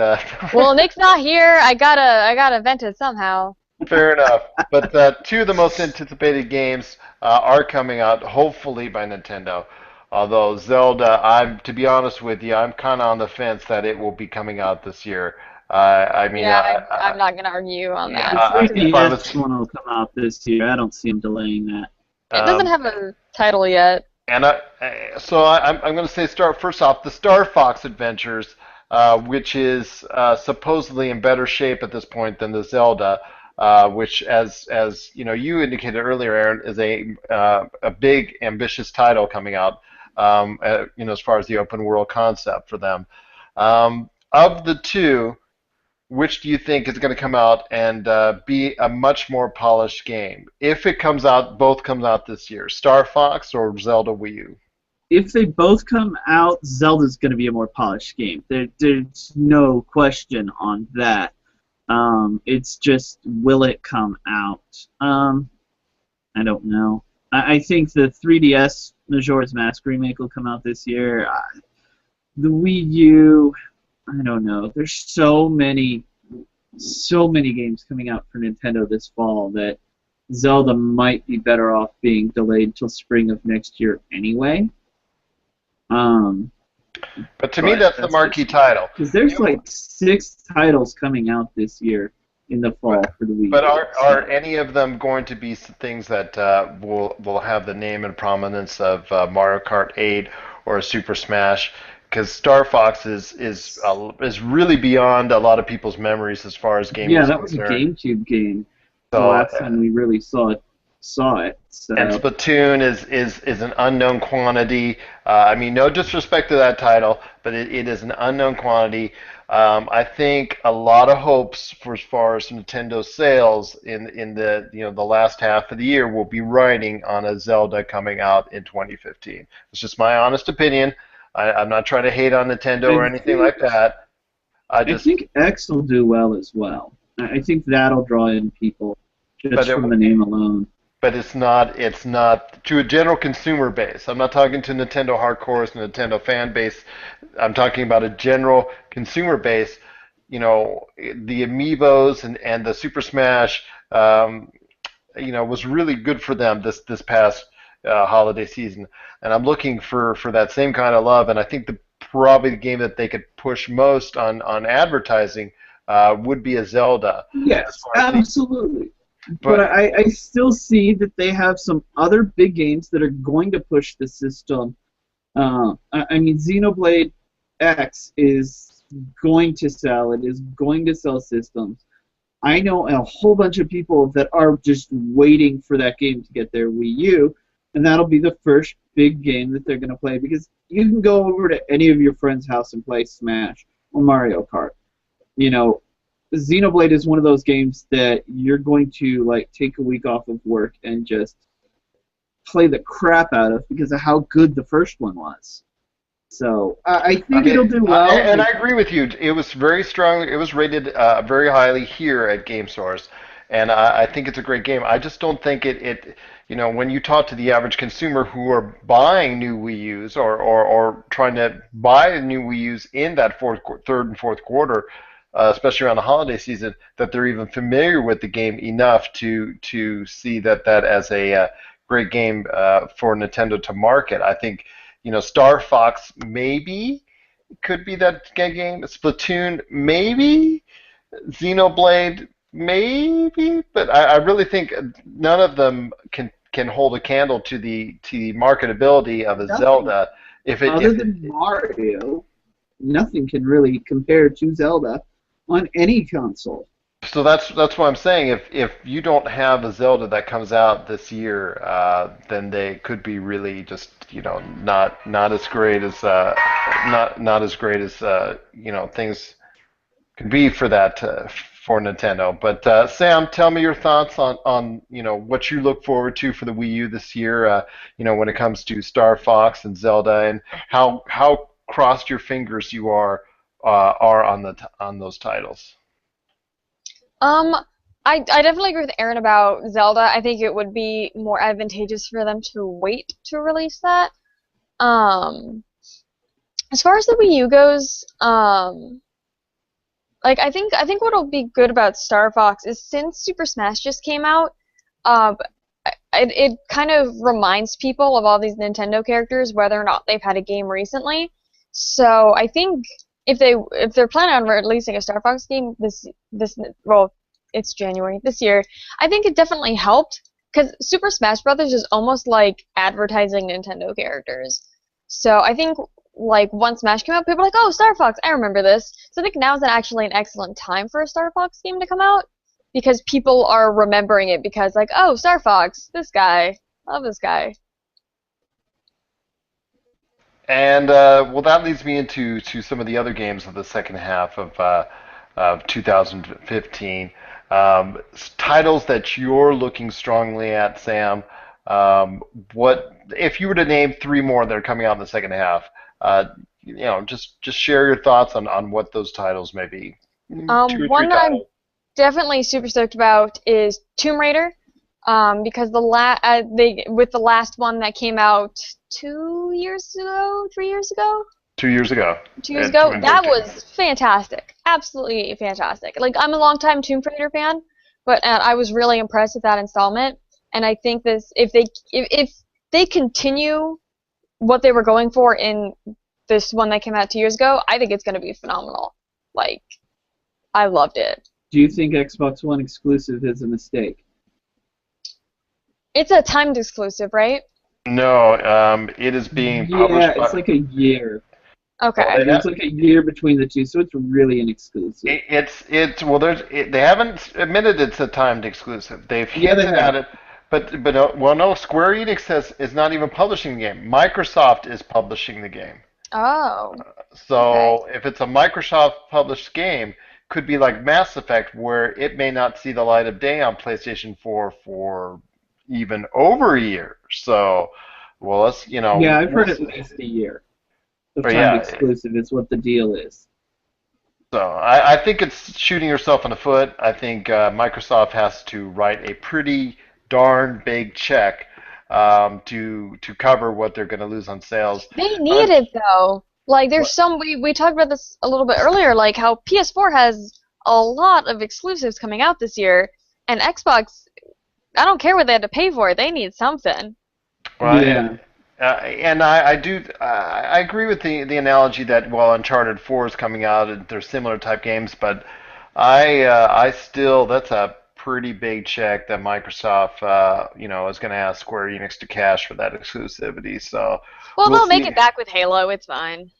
Well, Nick's not here. I gotta vent it somehow. Fair enough. But two of the most anticipated games are coming out, hopefully by Nintendo. Although Zelda, to be honest with you, I'm kind of on the fence that it will be coming out this year. I'm not going to argue on that. The 3DS one will come out this year. I don't see them delaying that. It doesn't have a title yet. And I'm going to say start first off the Star Fox Adventures, which is supposedly in better shape at this point than the Zelda. which, as you know, you indicated earlier, Aaron, is a big, ambitious title coming out. As far as the open world concept for them. Of the two, which do you think is going to come out and be a much more polished game? If it comes out, both comes out this year, Star Fox or Zelda Wii U? If they both come out, Zelda's going to be a more polished game. There's no question on that. It's just, will it come out? I don't know. I think the 3DS Majora's Mask remake will come out this year. The Wii U, I don't know. There's so many games coming out for Nintendo this fall that Zelda might be better off being delayed till spring of next year anyway. But to me, that's the marquee title. Because there's like 6 titles coming out this year in the fall for the Wii U. But are any of them going to be things that will have the name and prominence of Mario Kart 8 or Super Smash? Because Star Fox is really beyond a lot of people's memories as far as gaming. Yeah, that was a GameCube game. The last time we really saw it. So. And Splatoon is an unknown quantity. I mean, no disrespect to that title, but it is an unknown quantity. I think a lot of hopes for as far as Nintendo sales in the last half of the year will be riding on a Zelda coming out in 2015. It's just my honest opinion. I'm not trying to hate on Nintendo or anything like that. I think X will do well as well. I think that'll draw in people just from the name alone. But it's not to a general consumer base. I'm not talking to Nintendo hardcores, Nintendo fan base. I'm talking about a general consumer base. You know, the Amiibos and the Super Smash, was really good for them this past holiday season. And I'm looking for that same kind of love. And I think probably the game that they could push most on advertising would be a Zelda. Yes, absolutely. But I still see that they have some other big games that are going to push the system. I mean, Xenoblade X is going to sell. It is going to sell systems. I know a whole bunch of people that are just waiting for that game to get their Wii U, and that'll be the first big game that they're going to play, because you can go over to any of your friends' house and play Smash or Mario Kart. You know, Xenoblade is one of those games that you're going to like take a week off of work and just play the crap out of because of how good the first one was. So I think it'll do well. And I agree with you. It was very strong. It was rated very highly here at GameSource, and I think it's a great game. I just don't think it when you talk to the average consumer who are buying new Wii U's or trying to buy new Wii U's in that third and fourth quarter, especially around the holiday season, that they're even familiar with the game enough to see that as a great game for Nintendo to market. I think Star Fox maybe could be that game. Splatoon maybe. Xenoblade maybe. But I really think none of them can hold a candle to the marketability of a Zelda. Other than Mario, nothing can really compare to Zelda on any console. So that's what I'm saying. If you don't have a Zelda that comes out this year, then they could be really just not as great as not as great as things could be for that for Nintendo. But Sam, tell me your thoughts on what you look forward to for the Wii U this year. When it comes to Star Fox and Zelda, and how crossed your fingers you are on those titles. I definitely agree with Aaron about Zelda. I think it would be more advantageous for them to wait to release that. As far as the Wii U goes, I think what'll be good about Star Fox is, since Super Smash just came out, it kind of reminds people of all these Nintendo characters, whether or not they've had a game recently. So I think if they're planning on releasing a Star Fox game it's January this year, I think it definitely helped, because Super Smash Brothers is almost like advertising Nintendo characters. So I think once Smash came out, people were like, oh, Star Fox, I remember this. So I think now is actually an excellent time for a Star Fox game to come out. because people are remembering it because, like, oh, Star Fox, this guy, love this guy. And well, that leads me into some of the other games of the second half of 2015. Titles that you're looking strongly at, Sam. What if you were to name three more that are coming out in the second half? Just share your thoughts on what those titles may be. Two or three One that I'm titles. definitely super stoked about is Tomb Raider, because with the last one that came out 2 years ago, 3 years ago. 2 years ago. 2 years ago, that was fantastic, absolutely fantastic. Like, I'm a longtime Tomb Raider fan, but I was really impressed with that installment, and I think if they continue what they were going for in this one that came out 2 years ago, I think it's going to be phenomenal. Like, I loved it. Do you think Xbox One exclusive is a mistake? It's a timed exclusive, right? No, it is being published. Yeah, it's like a year. Okay. It's like a year between the two, so it's really an exclusive. They haven't admitted it's a timed exclusive. They've hinted at it, but no. Square Enix is not even publishing the game. Microsoft is publishing the game. Oh. So if it's a Microsoft published game, could be like Mass Effect, where it may not see the light of day on PlayStation 4 for even over a year. So, well, Yeah, I've heard at least a year. The timed exclusive is what the deal is. So I think it's shooting yourself in the foot. I think Microsoft has to write a pretty darn big check to cover what they're going to lose on sales. They need it though. Like, there's we talked about this a little bit earlier, like how PS4 has a lot of exclusives coming out this year, and Xbox, I don't care what they had to pay for it, they need something. Well, yeah. And I agree with the analogy that while Uncharted 4 is coming out, and they're similar type games, but I still, that's a pretty big check that Microsoft is going to ask Square Enix to cash for that exclusivity. So they'll make it back with Halo. It's fine.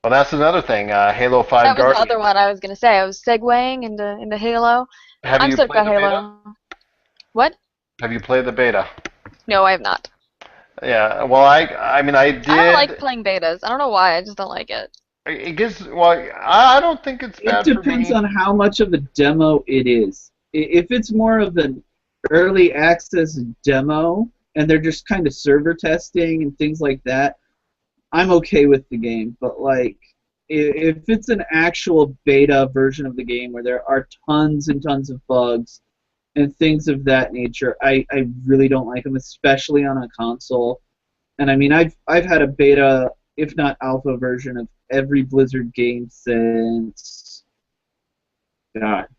Well, that's another thing. Halo 5 That was Guardians. the other one I was going to say. I was segueing into Halo. I'm stoked about Halo. What? Have you played the beta? No, I have not. Yeah, well, I did. I don't like playing betas. I don't know why. I just don't like it. I don't think it's bad. It depends on how much of a demo it is. If it's more of an early access demo and they're just kind of server testing and things like that, I'm okay with the game. But like, if it's an actual beta version of the game where there are tons and tons of bugs and things of that nature, I really don't like them, especially on a console. And I mean, I've had a beta, if not alpha version of every Blizzard game since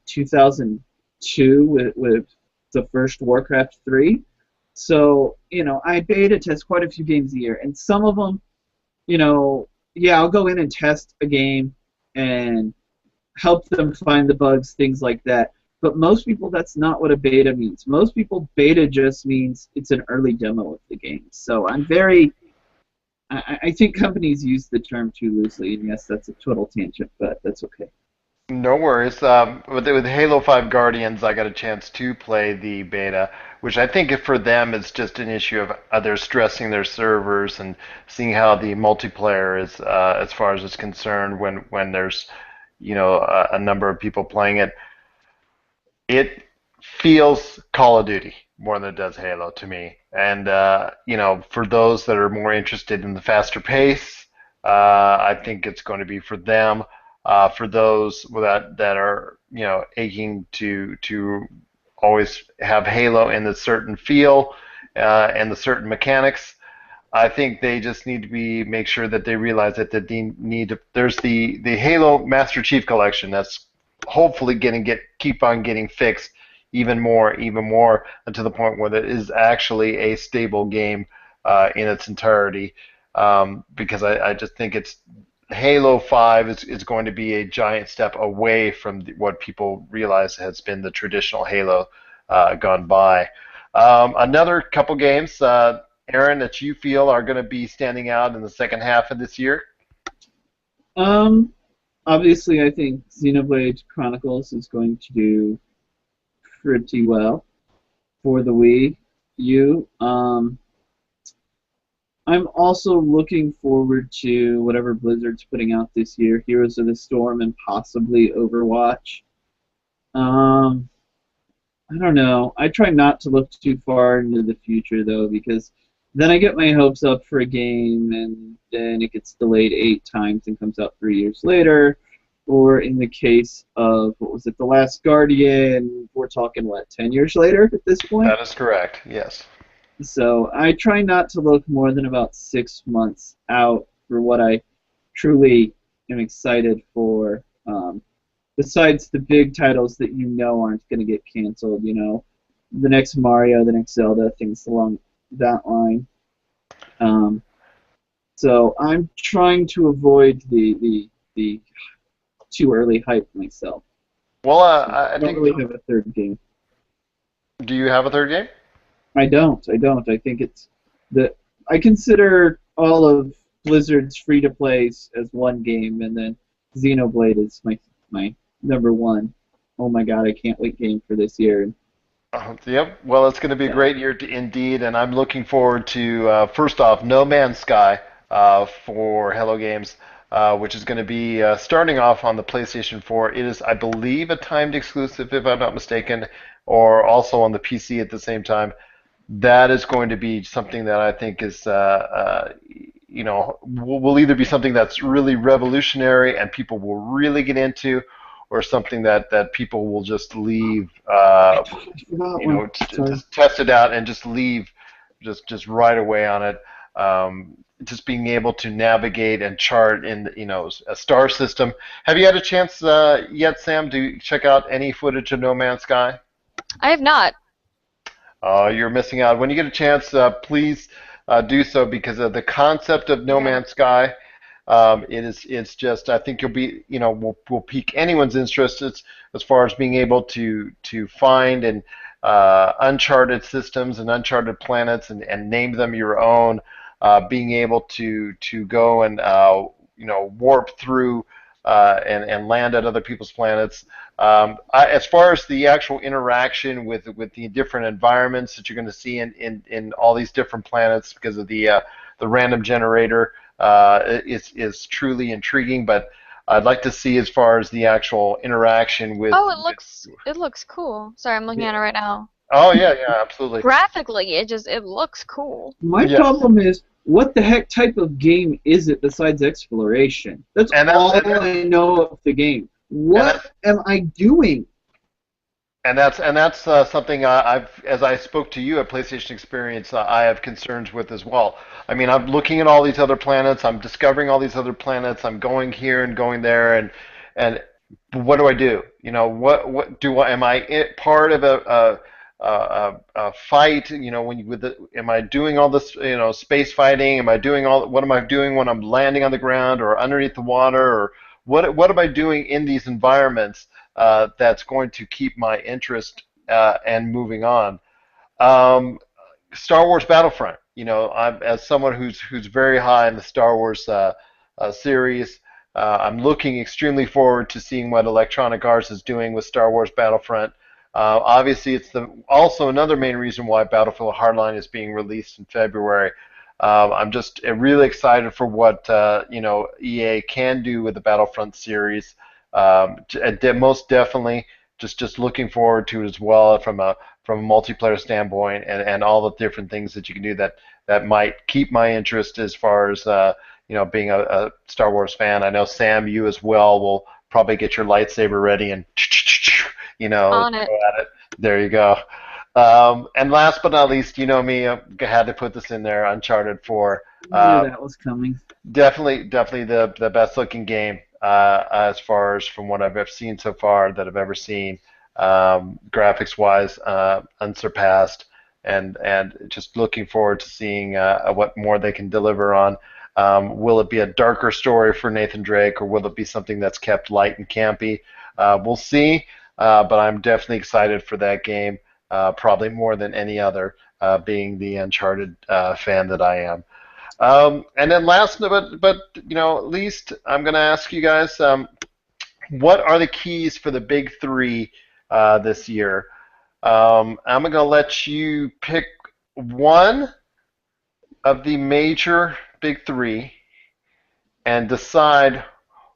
2002 with the first Warcraft 3. So, I beta test quite a few games a year, and some of them, I'll go in and test a game and help them find the bugs, things like that. But most people, that's not what a beta means. Most people, beta just means it's an early demo of the game. So I think companies use the term too loosely, and yes, that's a total tangent, but that's okay. No worries. With Halo 5 Guardians, I got a chance to play the beta, which I think for them is just an issue of they're stressing their servers and seeing how the multiplayer is as far as it's concerned when there's a number of people playing it. It feels Call of Duty more than it does Halo to me. And, for those that are more interested in the faster pace, I think it's going to be for them. For those that are, aching to always have Halo in the certain feel and the certain mechanics, I think they just need to make sure that they realize that there's the Halo Master Chief Collection that's hopefully keep on getting fixed even more to the point where it is actually a stable game in its entirety, because I just think Halo 5 is going to be a giant step away from what people realize has been the traditional Halo gone by. Another couple games, Aaron, that you feel are going to be standing out in the second half of this year? Obviously, I think Xenoblade Chronicles is going to do pretty well for the Wii U. I'm also looking forward to whatever Blizzard's putting out this year, Heroes of the Storm and possibly Overwatch. I don't know. I try not to look too far into the future, though, because then I get my hopes up for a game, and then it gets delayed 8 times and comes out 3 years later. Or in the case of, what was it, The Last Guardian, we're talking, 10 years later at this point? That is correct, yes. So I try not to look more than about 6 months out for what I truly am excited for. Besides the big titles that aren't going to get canceled, the next Mario, the next Zelda, things along that line. So I'm trying to avoid the too early hype myself. Well, I don't really have a third game. Do you have a third game? I don't. I think I consider all of Blizzard's free-to-plays as one game, and then Xenoblade is my number one. Oh my god, I can't wait game for this year. Yep. Well, it's going to be a great year indeed, and I'm looking forward to first off No Man's Sky for Hello Games, which is going to be starting off on the PlayStation 4. It is, I believe, a timed exclusive, if I'm not mistaken, or also on the PC at the same time. That is going to be something that I think is, will either be something that's really revolutionary and people will really get into, or something that people will just leave, just test it out and just leave, just right away on it. Just being able to navigate and chart in, a star system. Have you had a chance yet, Sam, to check out any footage of No Man's Sky? I have not. You're missing out. When you get a chance, please do so, because of the concept of No Man's Sky. It's just, I think you'll be, will pique anyone's interest as far as being able to find and uncharted systems and uncharted planets and name them your own. Being able to go and warp through and land at other people's planets. As far as the actual interaction with the different environments that you're going to see in all these different planets, because of the random generator, is truly intriguing. But I'd like to see as far as the actual interaction with. Oh, it looks cool. Sorry, I'm looking at it right now. Oh yeah, absolutely. Graphically, it looks cool. My problem is, what the heck type of game is it besides exploration? That's all I know of the game. What am I doing? And that's something as I spoke to you at PlayStation Experience, I have concerns with as well. I mean, I'm looking at all these other planets. I'm discovering all these other planets. I'm going here and going there, and what do I do? What do I? Am I part of a fight? Am I doing all this? Space fighting? Am I doing what am I doing when I'm landing on the ground or underneath the water? Or what am I doing in these environments that's going to keep my interest and moving on? Star Wars Battlefront. I'm, as someone who's very high in the Star Wars series, I'm looking extremely forward to seeing what Electronic Arts is doing with Star Wars Battlefront. Obviously, it's also another main reason why Battlefield Hardline is being released in February. I'm just really excited for what EA can do with the Battlefront series. Most definitely, just looking forward to it as well from a multiplayer standpoint, and all the different things that you can do that might keep my interest as far as being a Star Wars fan. I know Sam, you as well will probably get your lightsaber ready and on it. go at it. There you go. And last but not least, me, I had to put this in there, Uncharted 4. I knew that was coming. Definitely the best looking game as far as from what I've ever seen so far that I've ever seen. Graphics wise, unsurpassed, and just looking forward to seeing what more they can deliver on. Will it be a darker story for Nathan Drake, or will it be something that's kept light and campy? We'll see. But I'm definitely excited for that game, probably more than any other, being the Uncharted fan that I am. And then last but least, I'm going to ask you guys, what are the keys for the big three this year? I'm going to let you pick one of the major big three and decide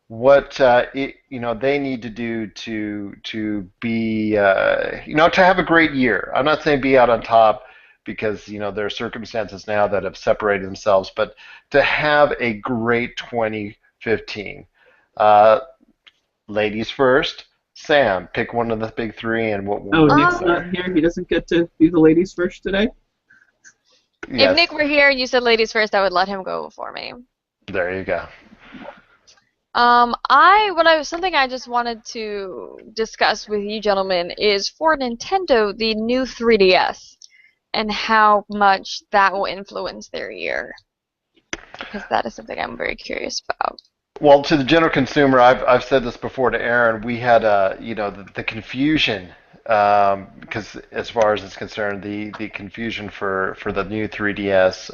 what they need to do to be to have a great year. I'm not saying be out on top because there are circumstances now that have separated themselves, but to have a great 2015. Ladies first. Sam, pick one of the big three and what. Oh, Nick's not here. He doesn't get to be the ladies first today. Yes. If Nick were here and you said ladies first, I would let him go before me. There you go. Something I just wanted to discuss with you gentlemen is for Nintendo, the new 3DS, and how much that will influence their year. Because that is something I'm very curious about. Well, to the general consumer, I've said this before to Aaron. We had the confusion because as far as it's concerned, the confusion for the new 3DS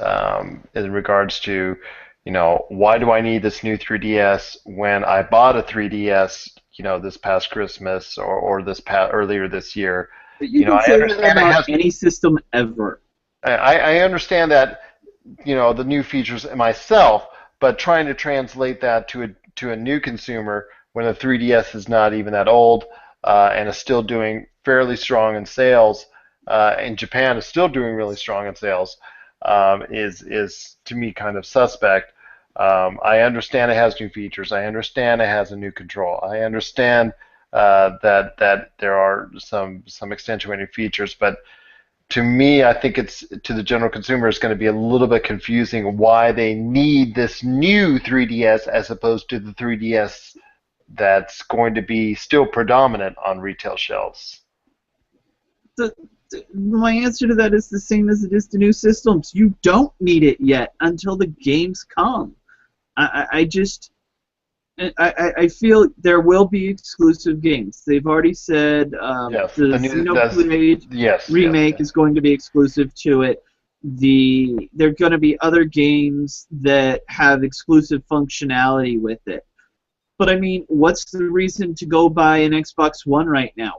in regards to why do I need this new 3DS when I bought a 3DS this past Christmas or earlier this year. But you can say that about any system ever. I understand that the new features myself. But trying to translate that to a new consumer when the 3DS is not even that old and is still doing fairly strong in sales, and Japan is still doing really strong in sales, is to me kind of suspect. I understand it has new features. I understand it has a new control. I understand that there are some accentuating features, but to me, I think it's to the general consumer, it's going to be a little bit confusing why they need this new 3DS as opposed to the 3DS that's going to be still predominant on retail shelves. My answer to that is the same as it is to new systems. You don't need it yet until the games come. I feel there will be exclusive games. They've already said yes, the Xenoblade remake is going to be exclusive to it. There are going to be other games that have exclusive functionality with it. But I mean, what's the reason to go buy an Xbox One right now?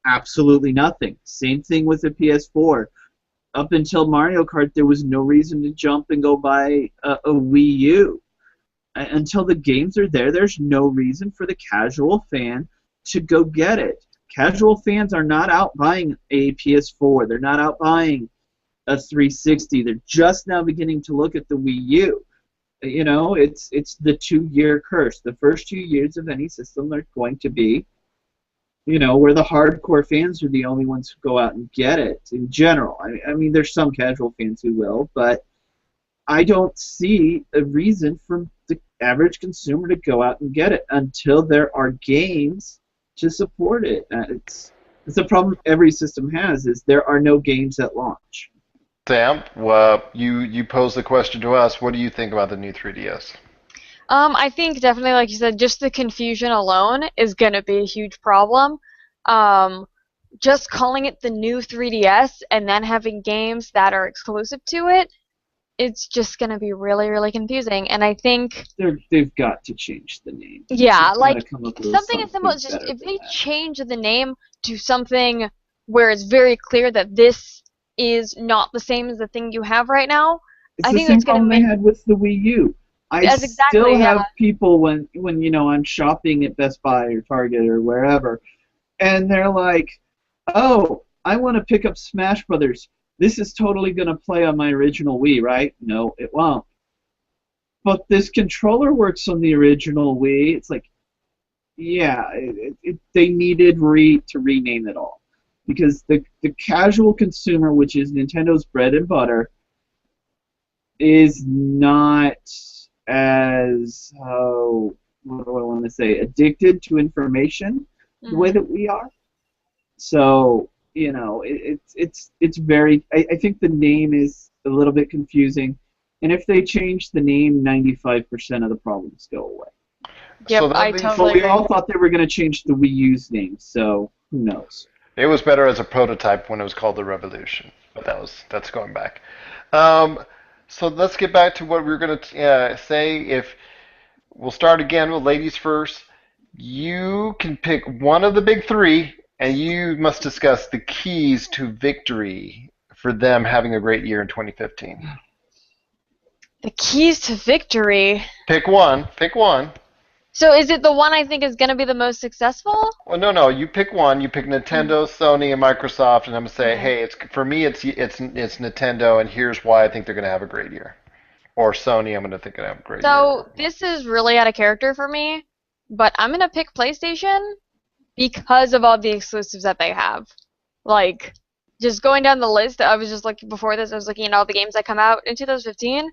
Absolutely nothing. Same thing with the PS4. Up until Mario Kart, there was no reason to jump and go buy a Wii U. Until the games are there, there's no reason for the casual fan to go get it. Casual fans are not out buying a PS4. They're not out buying a 360. They're just now beginning to look at the Wii U. It's the 2-year curse. The first 2 years of any system are going to be, where the hardcore fans are the only ones who go out and get it in general. I mean, there's some casual fans who will, but I don't see a reason for the average consumer to go out and get it until there are games to support it. It's the problem every system has is there are no games at launch. Sam, you posed the question to us. What do you think about the new 3DS? I think definitely, like you said, just the confusion alone is going to be a huge problem. Just calling it the new 3DS and then having games that are exclusive to it, it's just going to be really, really confusing. And I think they've got to change the name. Yeah, like something as simple as just if they change the name to something where it's very clear that this is not the same as the thing you have right now, I think it's going to make. They had with the Wii U. I still have people when I'm shopping at Best Buy or Target or wherever, and they're like, "Oh, I want to pick up Smash Brothers. This is totally going to play on my original Wii, right?" No, it won't. But this controller works on the original Wii. It's like, yeah, they needed to rename it all. Because the casual consumer, which is Nintendo's bread and butter, is not as, what do I want to say, addicted to information the way that we are. So, it's very, I think the name is a little bit confusing. And if they change the name, 95% of the problems go away. Yep, so I totally agree. But we all thought they were going to change the Wii U's name, so who knows? It was better as a prototype when it was called the Revolution, but that's going back. So let's get back to what we were going to say. If we'll start again with ladies first. You can pick one of the big three And you must discuss the keys to victory for them having a great year in 2015. The keys to victory. Pick one. Pick one. So is it the one I think is going to be the most successful? Well, no. You pick one. You pick Nintendo, Sony, and Microsoft, and I'm gonna say, hey, it's for me. It's Nintendo, and here's why I think they're gonna have a great year. Or Sony, I'm gonna think gonna have a great year. So this is really out of character for me, but I'm going to pick PlayStation because of all the exclusives that they have. Like, just going down the list, I was just looking before this, I was looking at all the games that come out in 2015,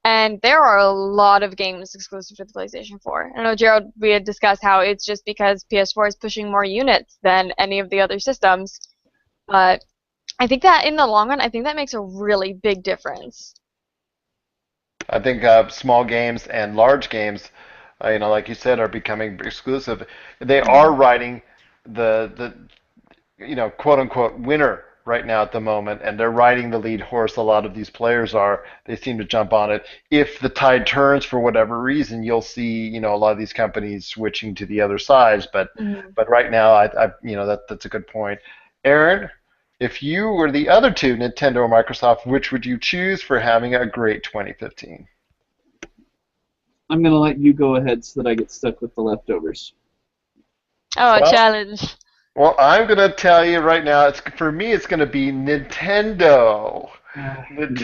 and there are a lot of games exclusive to the PlayStation 4. I know, Gerald, we had discussed how it's just because PS4 is pushing more units than any of the other systems. But I think that in the long run, I think that makes a really big difference. I think small games and large games, like you said, are becoming exclusive. They are riding the quote unquote winner right now at the moment, and they're riding the lead horse. A lot of these players are. They seem to jump on it. If the tide turns for whatever reason, you'll see a lot of these companies switching to the other sides. But right now, that's a good point. Aaron, if you were the other two, Nintendo or Microsoft, which would you choose for having a great 2015? I'm going to let you go ahead so that I get stuck with the leftovers. Oh, a challenge. Well, I'm going to tell you right now, for me, it's going to be Nintendo. And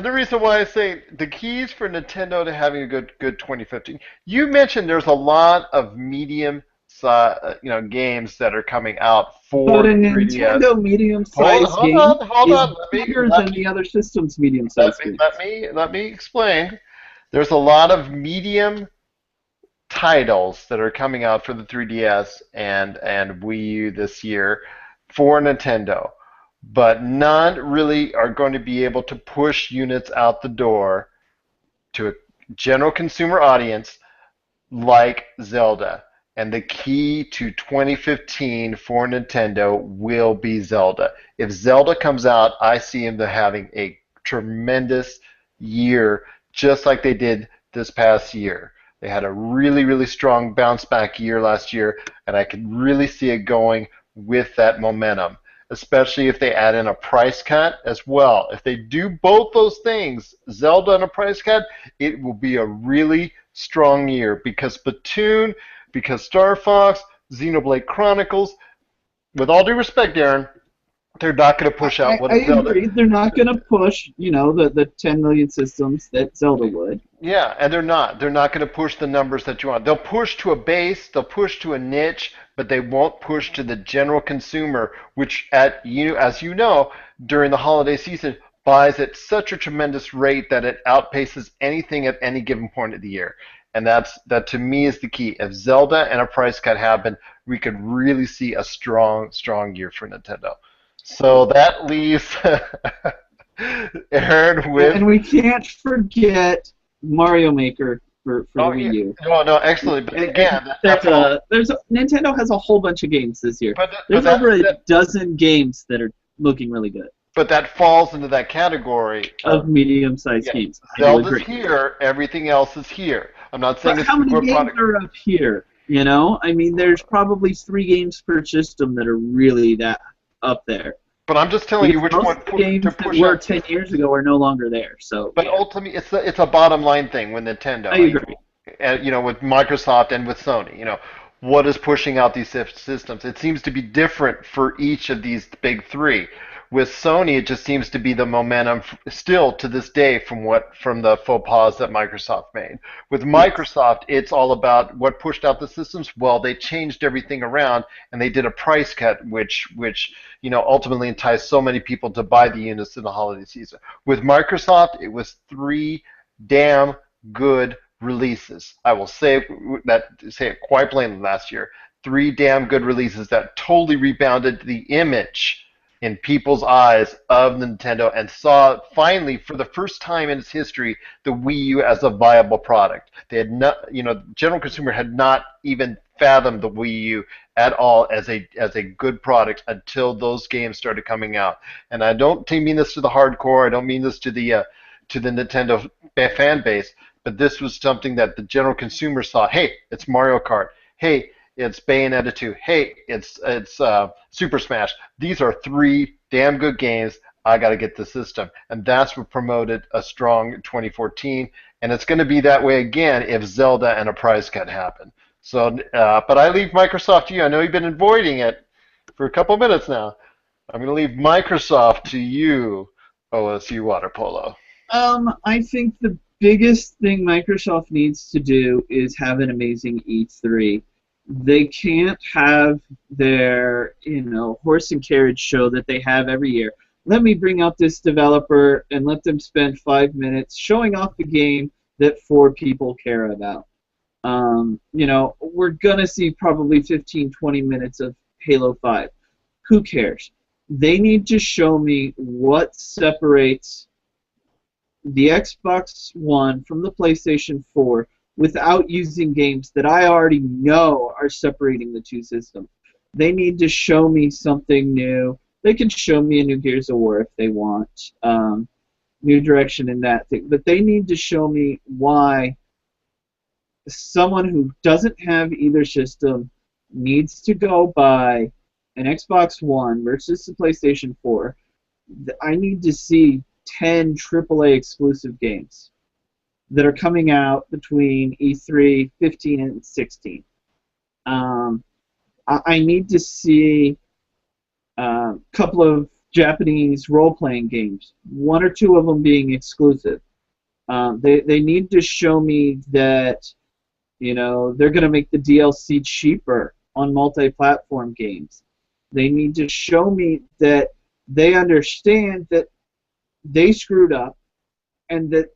the reason why I say the keys for Nintendo to having a good 2015, you mentioned there's a lot of medium games that are coming out for but a 3DS. Nintendo medium-sized game is bigger than the other systems medium-sized games. Let me explain. There's a lot of medium titles that are coming out for the 3DS and Wii U this year for Nintendo, but none really are going to be able to push units out the door to a general consumer audience like Zelda. And the key to 2015 for Nintendo will be Zelda. If Zelda comes out, I see them having a tremendous year, just like they did this past year. They had a really, really strong bounce back year last year, and I could really see it going with that momentum, especially if they add in a price cut as well. If they do both those things, Zelda and a price cut, it will be a really strong year because Splatoon, because Star Fox, Xenoblade Chronicles, with all due respect, Darren, they're not going to push out what Zelda. I agree. They're not going to push, the 10 million systems that Zelda would. Yeah, and they're not. They're not going to push the numbers that you want. They'll push to a base, they'll push to a niche, but they won't push to the general consumer, which, as you know, during the holiday season, buys at such a tremendous rate that it outpaces anything at any given point of the year. And that to me is the key. If Zelda and a price cut happen, we could really see a strong, strong year for Nintendo. So that leaves Aaron with... And we can't forget Mario Maker for Wii U. No, excellent. But again, Nintendo has a whole bunch of games this year. There's over a dozen games that are looking really good. But that falls into that category of medium-sized games. Zelda's here, everything else is here. I'm not saying but how many games are up here? I mean, there's probably 3 games per system that are really that up there. But I'm just telling you which one games to push that were 10 years ago are no longer there. So. But ultimately, it's a bottom line thing with Nintendo. I agree. With Microsoft and with Sony. What is pushing out these systems? It seems to be different for each of these big 3. With Sony, it just seems to be the momentum still to this day from the faux pas that Microsoft made. With Microsoft, it's all about what pushed out the systems. Well, they changed everything around, and they did a price cut, which ultimately enticed so many people to buy the units in the holiday season. With Microsoft, it was 3 damn good releases. I will say it quite plainly last year. 3 damn good releases that totally rebounded the image in people's eyes of Nintendo and saw finally for the first time in its history the Wii U as a viable product. They had not, general consumer had not even fathomed the Wii U at all as a good product until those games started coming out. And I don't mean this to the hardcore. I don't mean this to the to the Nintendo fan base, but this was something that the general consumer saw. Hey, it's Mario Kart. Hey, it's Bayonetta 2. Hey, it's Super Smash. These are three damn good games. I got to get the system, and that's what promoted a strong 2014. And it's going to be that way again if Zelda and a prize cut happen. So, but I leave Microsoft to you. I know you've been avoiding it for a couple minutes now. I'm going to leave Microsoft to you, OSU Water Polo. I think the biggest thing Microsoft needs to do is have an amazing E3. They can't have their, horse and carriage show that they have every year. Let me bring out this developer and let them spend 5 minutes showing off the game that 4 people care about. We're going to see probably 15, 20 minutes of Halo 5. Who cares? They need to show me what separates the Xbox One from the PlayStation 4 without using games that I already know are separating the two systems. They need to show me something new. They can show me a new Gears of War if they want, new direction in that thing. But they need to show me why someone who doesn't have either system needs to go buy an Xbox One versus the PlayStation 4. I need to see 10 AAA exclusive games that are coming out between E3 15 and 16. I need to see a couple of Japanese role-playing games, 1 or 2 of them being exclusive. They need to show me that they're going to make the DLC cheaper on multi-platform games. They need to show me that they understand that they screwed up and that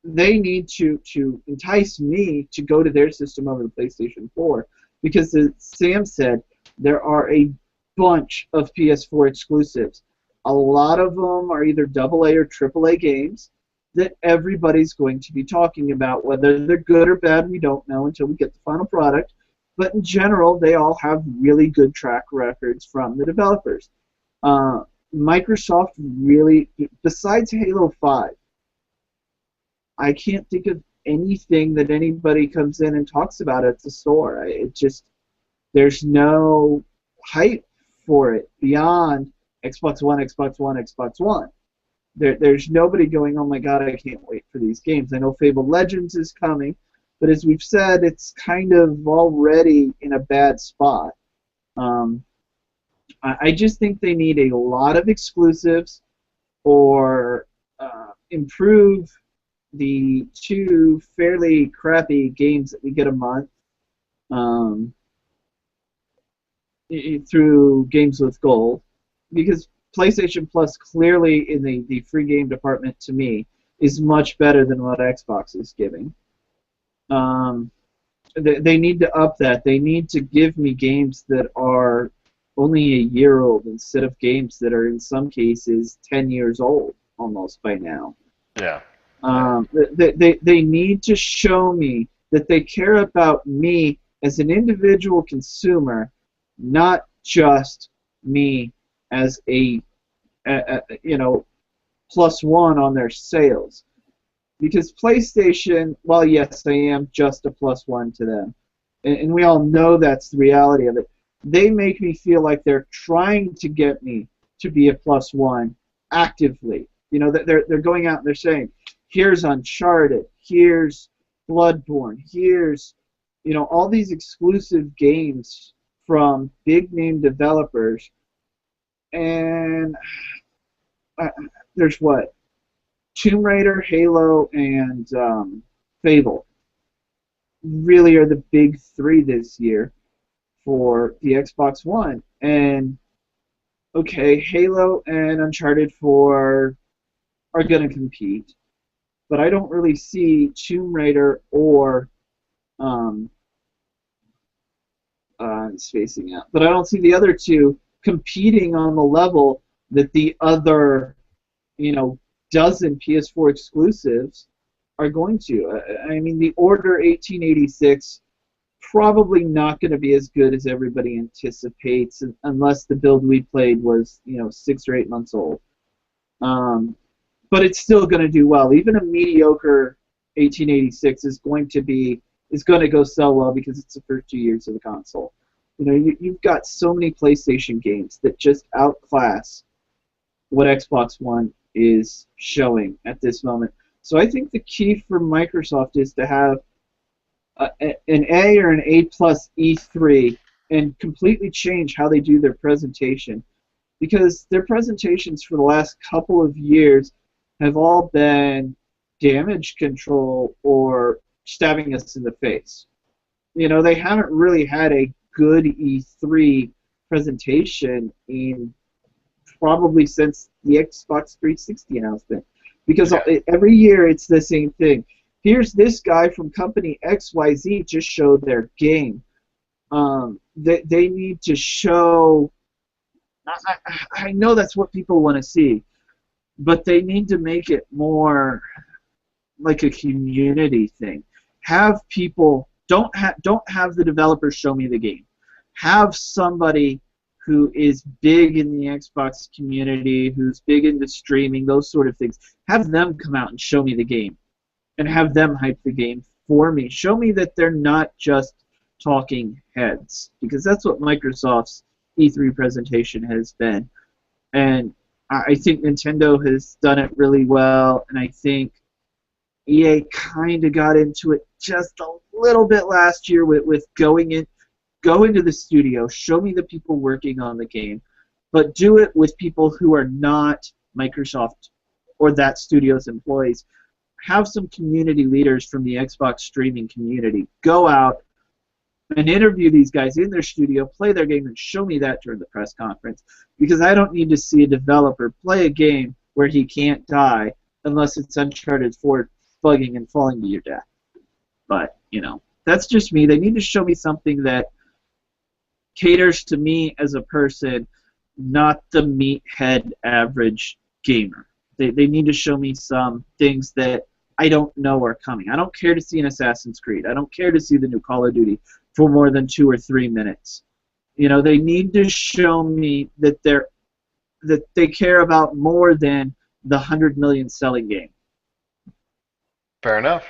they need to entice me to go to their system over the PlayStation 4, because as Sam said, there are a bunch of PS4 exclusives. A lot of them are either AA or AAA games that everybody's going to be talking about. Whether they're good or bad, we don't know until we get the final product. But in general, they all have really good track records from the developers. Microsoft really, besides Halo 5, I can't think of anything that anybody comes in and talks about at the store. There's no hype for it beyond Xbox One, Xbox One, Xbox One. There's nobody going, oh my god, I can't wait for these games. I know Fable Legends is coming, but as we've said, it's kind of already in a bad spot. I just think they need a lot of exclusives or improve the 2 fairly crappy games that we get a month through Games with Gold, because PlayStation Plus clearly in the free game department to me is much better than what Xbox is giving. They need to up that. They need to give me games that are only a year old instead of games that are in some cases 10 years old almost by now. Yeah. They need to show me that they care about me as an individual consumer, not just me as a +1 on their sales. Because PlayStation, well, yes, I am just a +1 to them, and we all know that's the reality of it. They make me feel like they're trying to get me to be a +1 actively. They're going out and they're saying, here's Uncharted, here's Bloodborne, here's all these exclusive games from big name developers, and there's what? Tomb Raider, Halo, and Fable really are the big 3 this year for the Xbox One. And okay, Halo and Uncharted 4 are going to compete, but I don't really see Tomb Raider or spacing out. But I don't see the other 2 competing on the level that the other, dozen PS4 exclusives are going to. I mean, the Order 1886 probably not going to be as good as everybody anticipates, unless the build we played was 6 or 8 months old. but it's still going to do well. Even a mediocre 1886 is going to go so well because it's the first 2 years of the console. You've got so many PlayStation games that just outclass what Xbox One is showing at this moment. So I think the key for Microsoft is to have an A or an A plus E3 and completely change how they do their presentation, because their presentations for the last couple of years have all been damage control or stabbing us in the face. They haven't really had a good E3 presentation in probably since the Xbox 360 announcement, because every year it's the same thing. Here's this guy from company XYZ just showed their game. They need to show. I know that's what people want to see, but they need to make it more like a community thing. Have people don't have the developers show me the game. Have somebody who is big in the Xbox community, who's big into streaming, those sort of things. Have them come out and show me the game, and have them hype the game for me. Show me that they're not just talking heads, because that's what Microsoft's E3 presentation has been. And I think Nintendo has done it really well, and I think EA kind of got into it just a little bit last year with go into the studio, show me the people working on the game, but do it with people who are not Microsoft or that studio's employees. Have some community leaders from the Xbox streaming community go out and interview these guys in their studio, play their game, and show me that during the press conference, because I don't need to see a developer play a game where he can't die unless it's Uncharted 4 bugging and falling to your death. But, that's just me. They need to show me something that caters to me as a person, not the meathead average gamer. They need to show me some things that I don't know are coming. I don't care to see an Assassin's Creed. I don't care to see the new Call of Duty for more than 2 or 3 minutes. They need to show me that they care about more than the 100 million selling game. Fair enough.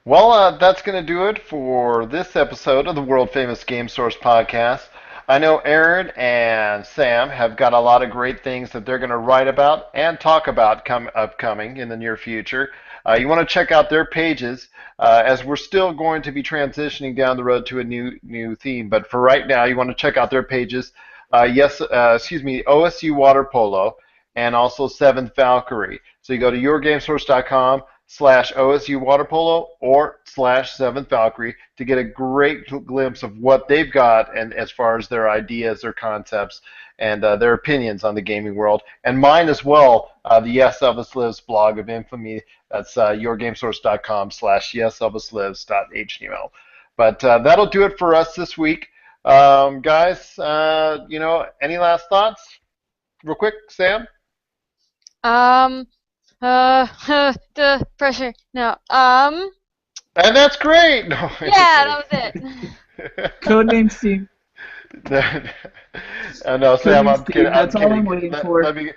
Well, that's going to do it for this episode of the world famous Game Source podcast. I know Aaron and Sam have got a lot of great things that they're going to write about and talk about upcoming in the near future. You want to check out their pages as we're still going to be transitioning down the road to a new theme. But for right now, you want to check out their pages. OSU Water Polo and also 7th Valkyrie. So you go to yourgamesource.com/OSU Water Polo or /7th Valkyrie to get a great glimpse of what they've got, and as far as their ideas, their concepts, and their opinions on the gaming world. And mine as well, the Yes Elvis Lives blog of infamy. That's yourgamesource.com/yeselvislives.html. But that'll do it for us this week. Guys, any last thoughts? Real quick, Sam? The pressure. No. And that's great! No, yeah, that was it. Codename Steve. No, Sam, I'm kidding. That's all I'm waiting for. Let me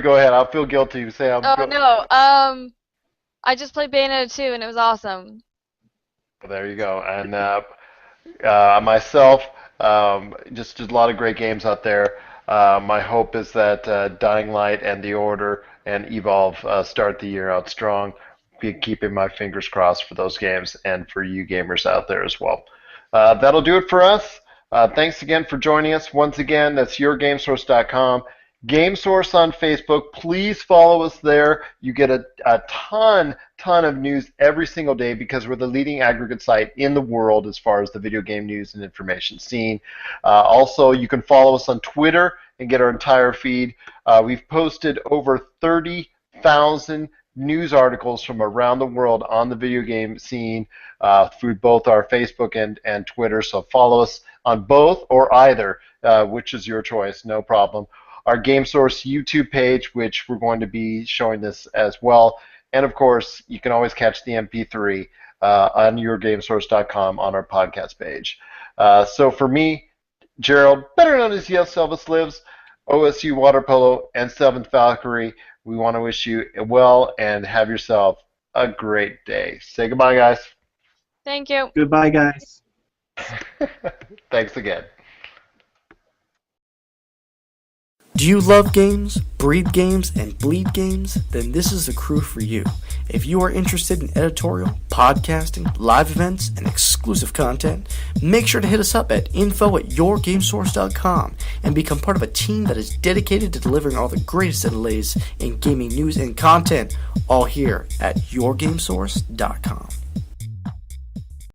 go ahead. I'll feel guilty, Sam. No. I just played Bayonetta 2 and it was awesome. Well, there you go. And myself, just a lot of great games out there. My hope is that Dying Light and The Order and Evolve start the year out strong. Be keeping my fingers crossed for those games and for you gamers out there as well. That'll do it for us. Thanks again for joining us. Once again, that's yourgamesource.com. GameSource on Facebook. Please follow us there. You get a ton of news every single day because we're the leading aggregate site in the world as far as the video game news and information scene. Also, you can follow us on Twitter and get our entire feed. We've posted over 30,000 news articles from around the world on the video game scene through both our Facebook and Twitter. So follow us on both or either, which is your choice, no problem. Our GameSource YouTube page, which we're going to be showing this as well. And of course, you can always catch the MP3 on yourgamesource.com on our podcast page. So for me, Gerald, better known as Yes Elvis Lives, OSU Water Polo, and 7th Valkyrie. We want to wish you well and have yourself a great day. Say goodbye, guys. Thank you. Goodbye, guys. Thanks again. Do you love games, breathe games, and bleed games? Then this is the crew for you. If you are interested in editorial, podcasting, live events, and exclusive content, make sure to hit us up at info@yourgamesource.com and become part of a team that is dedicated to delivering all the greatest and latest in gaming news and content, all here at yourgamesource.com.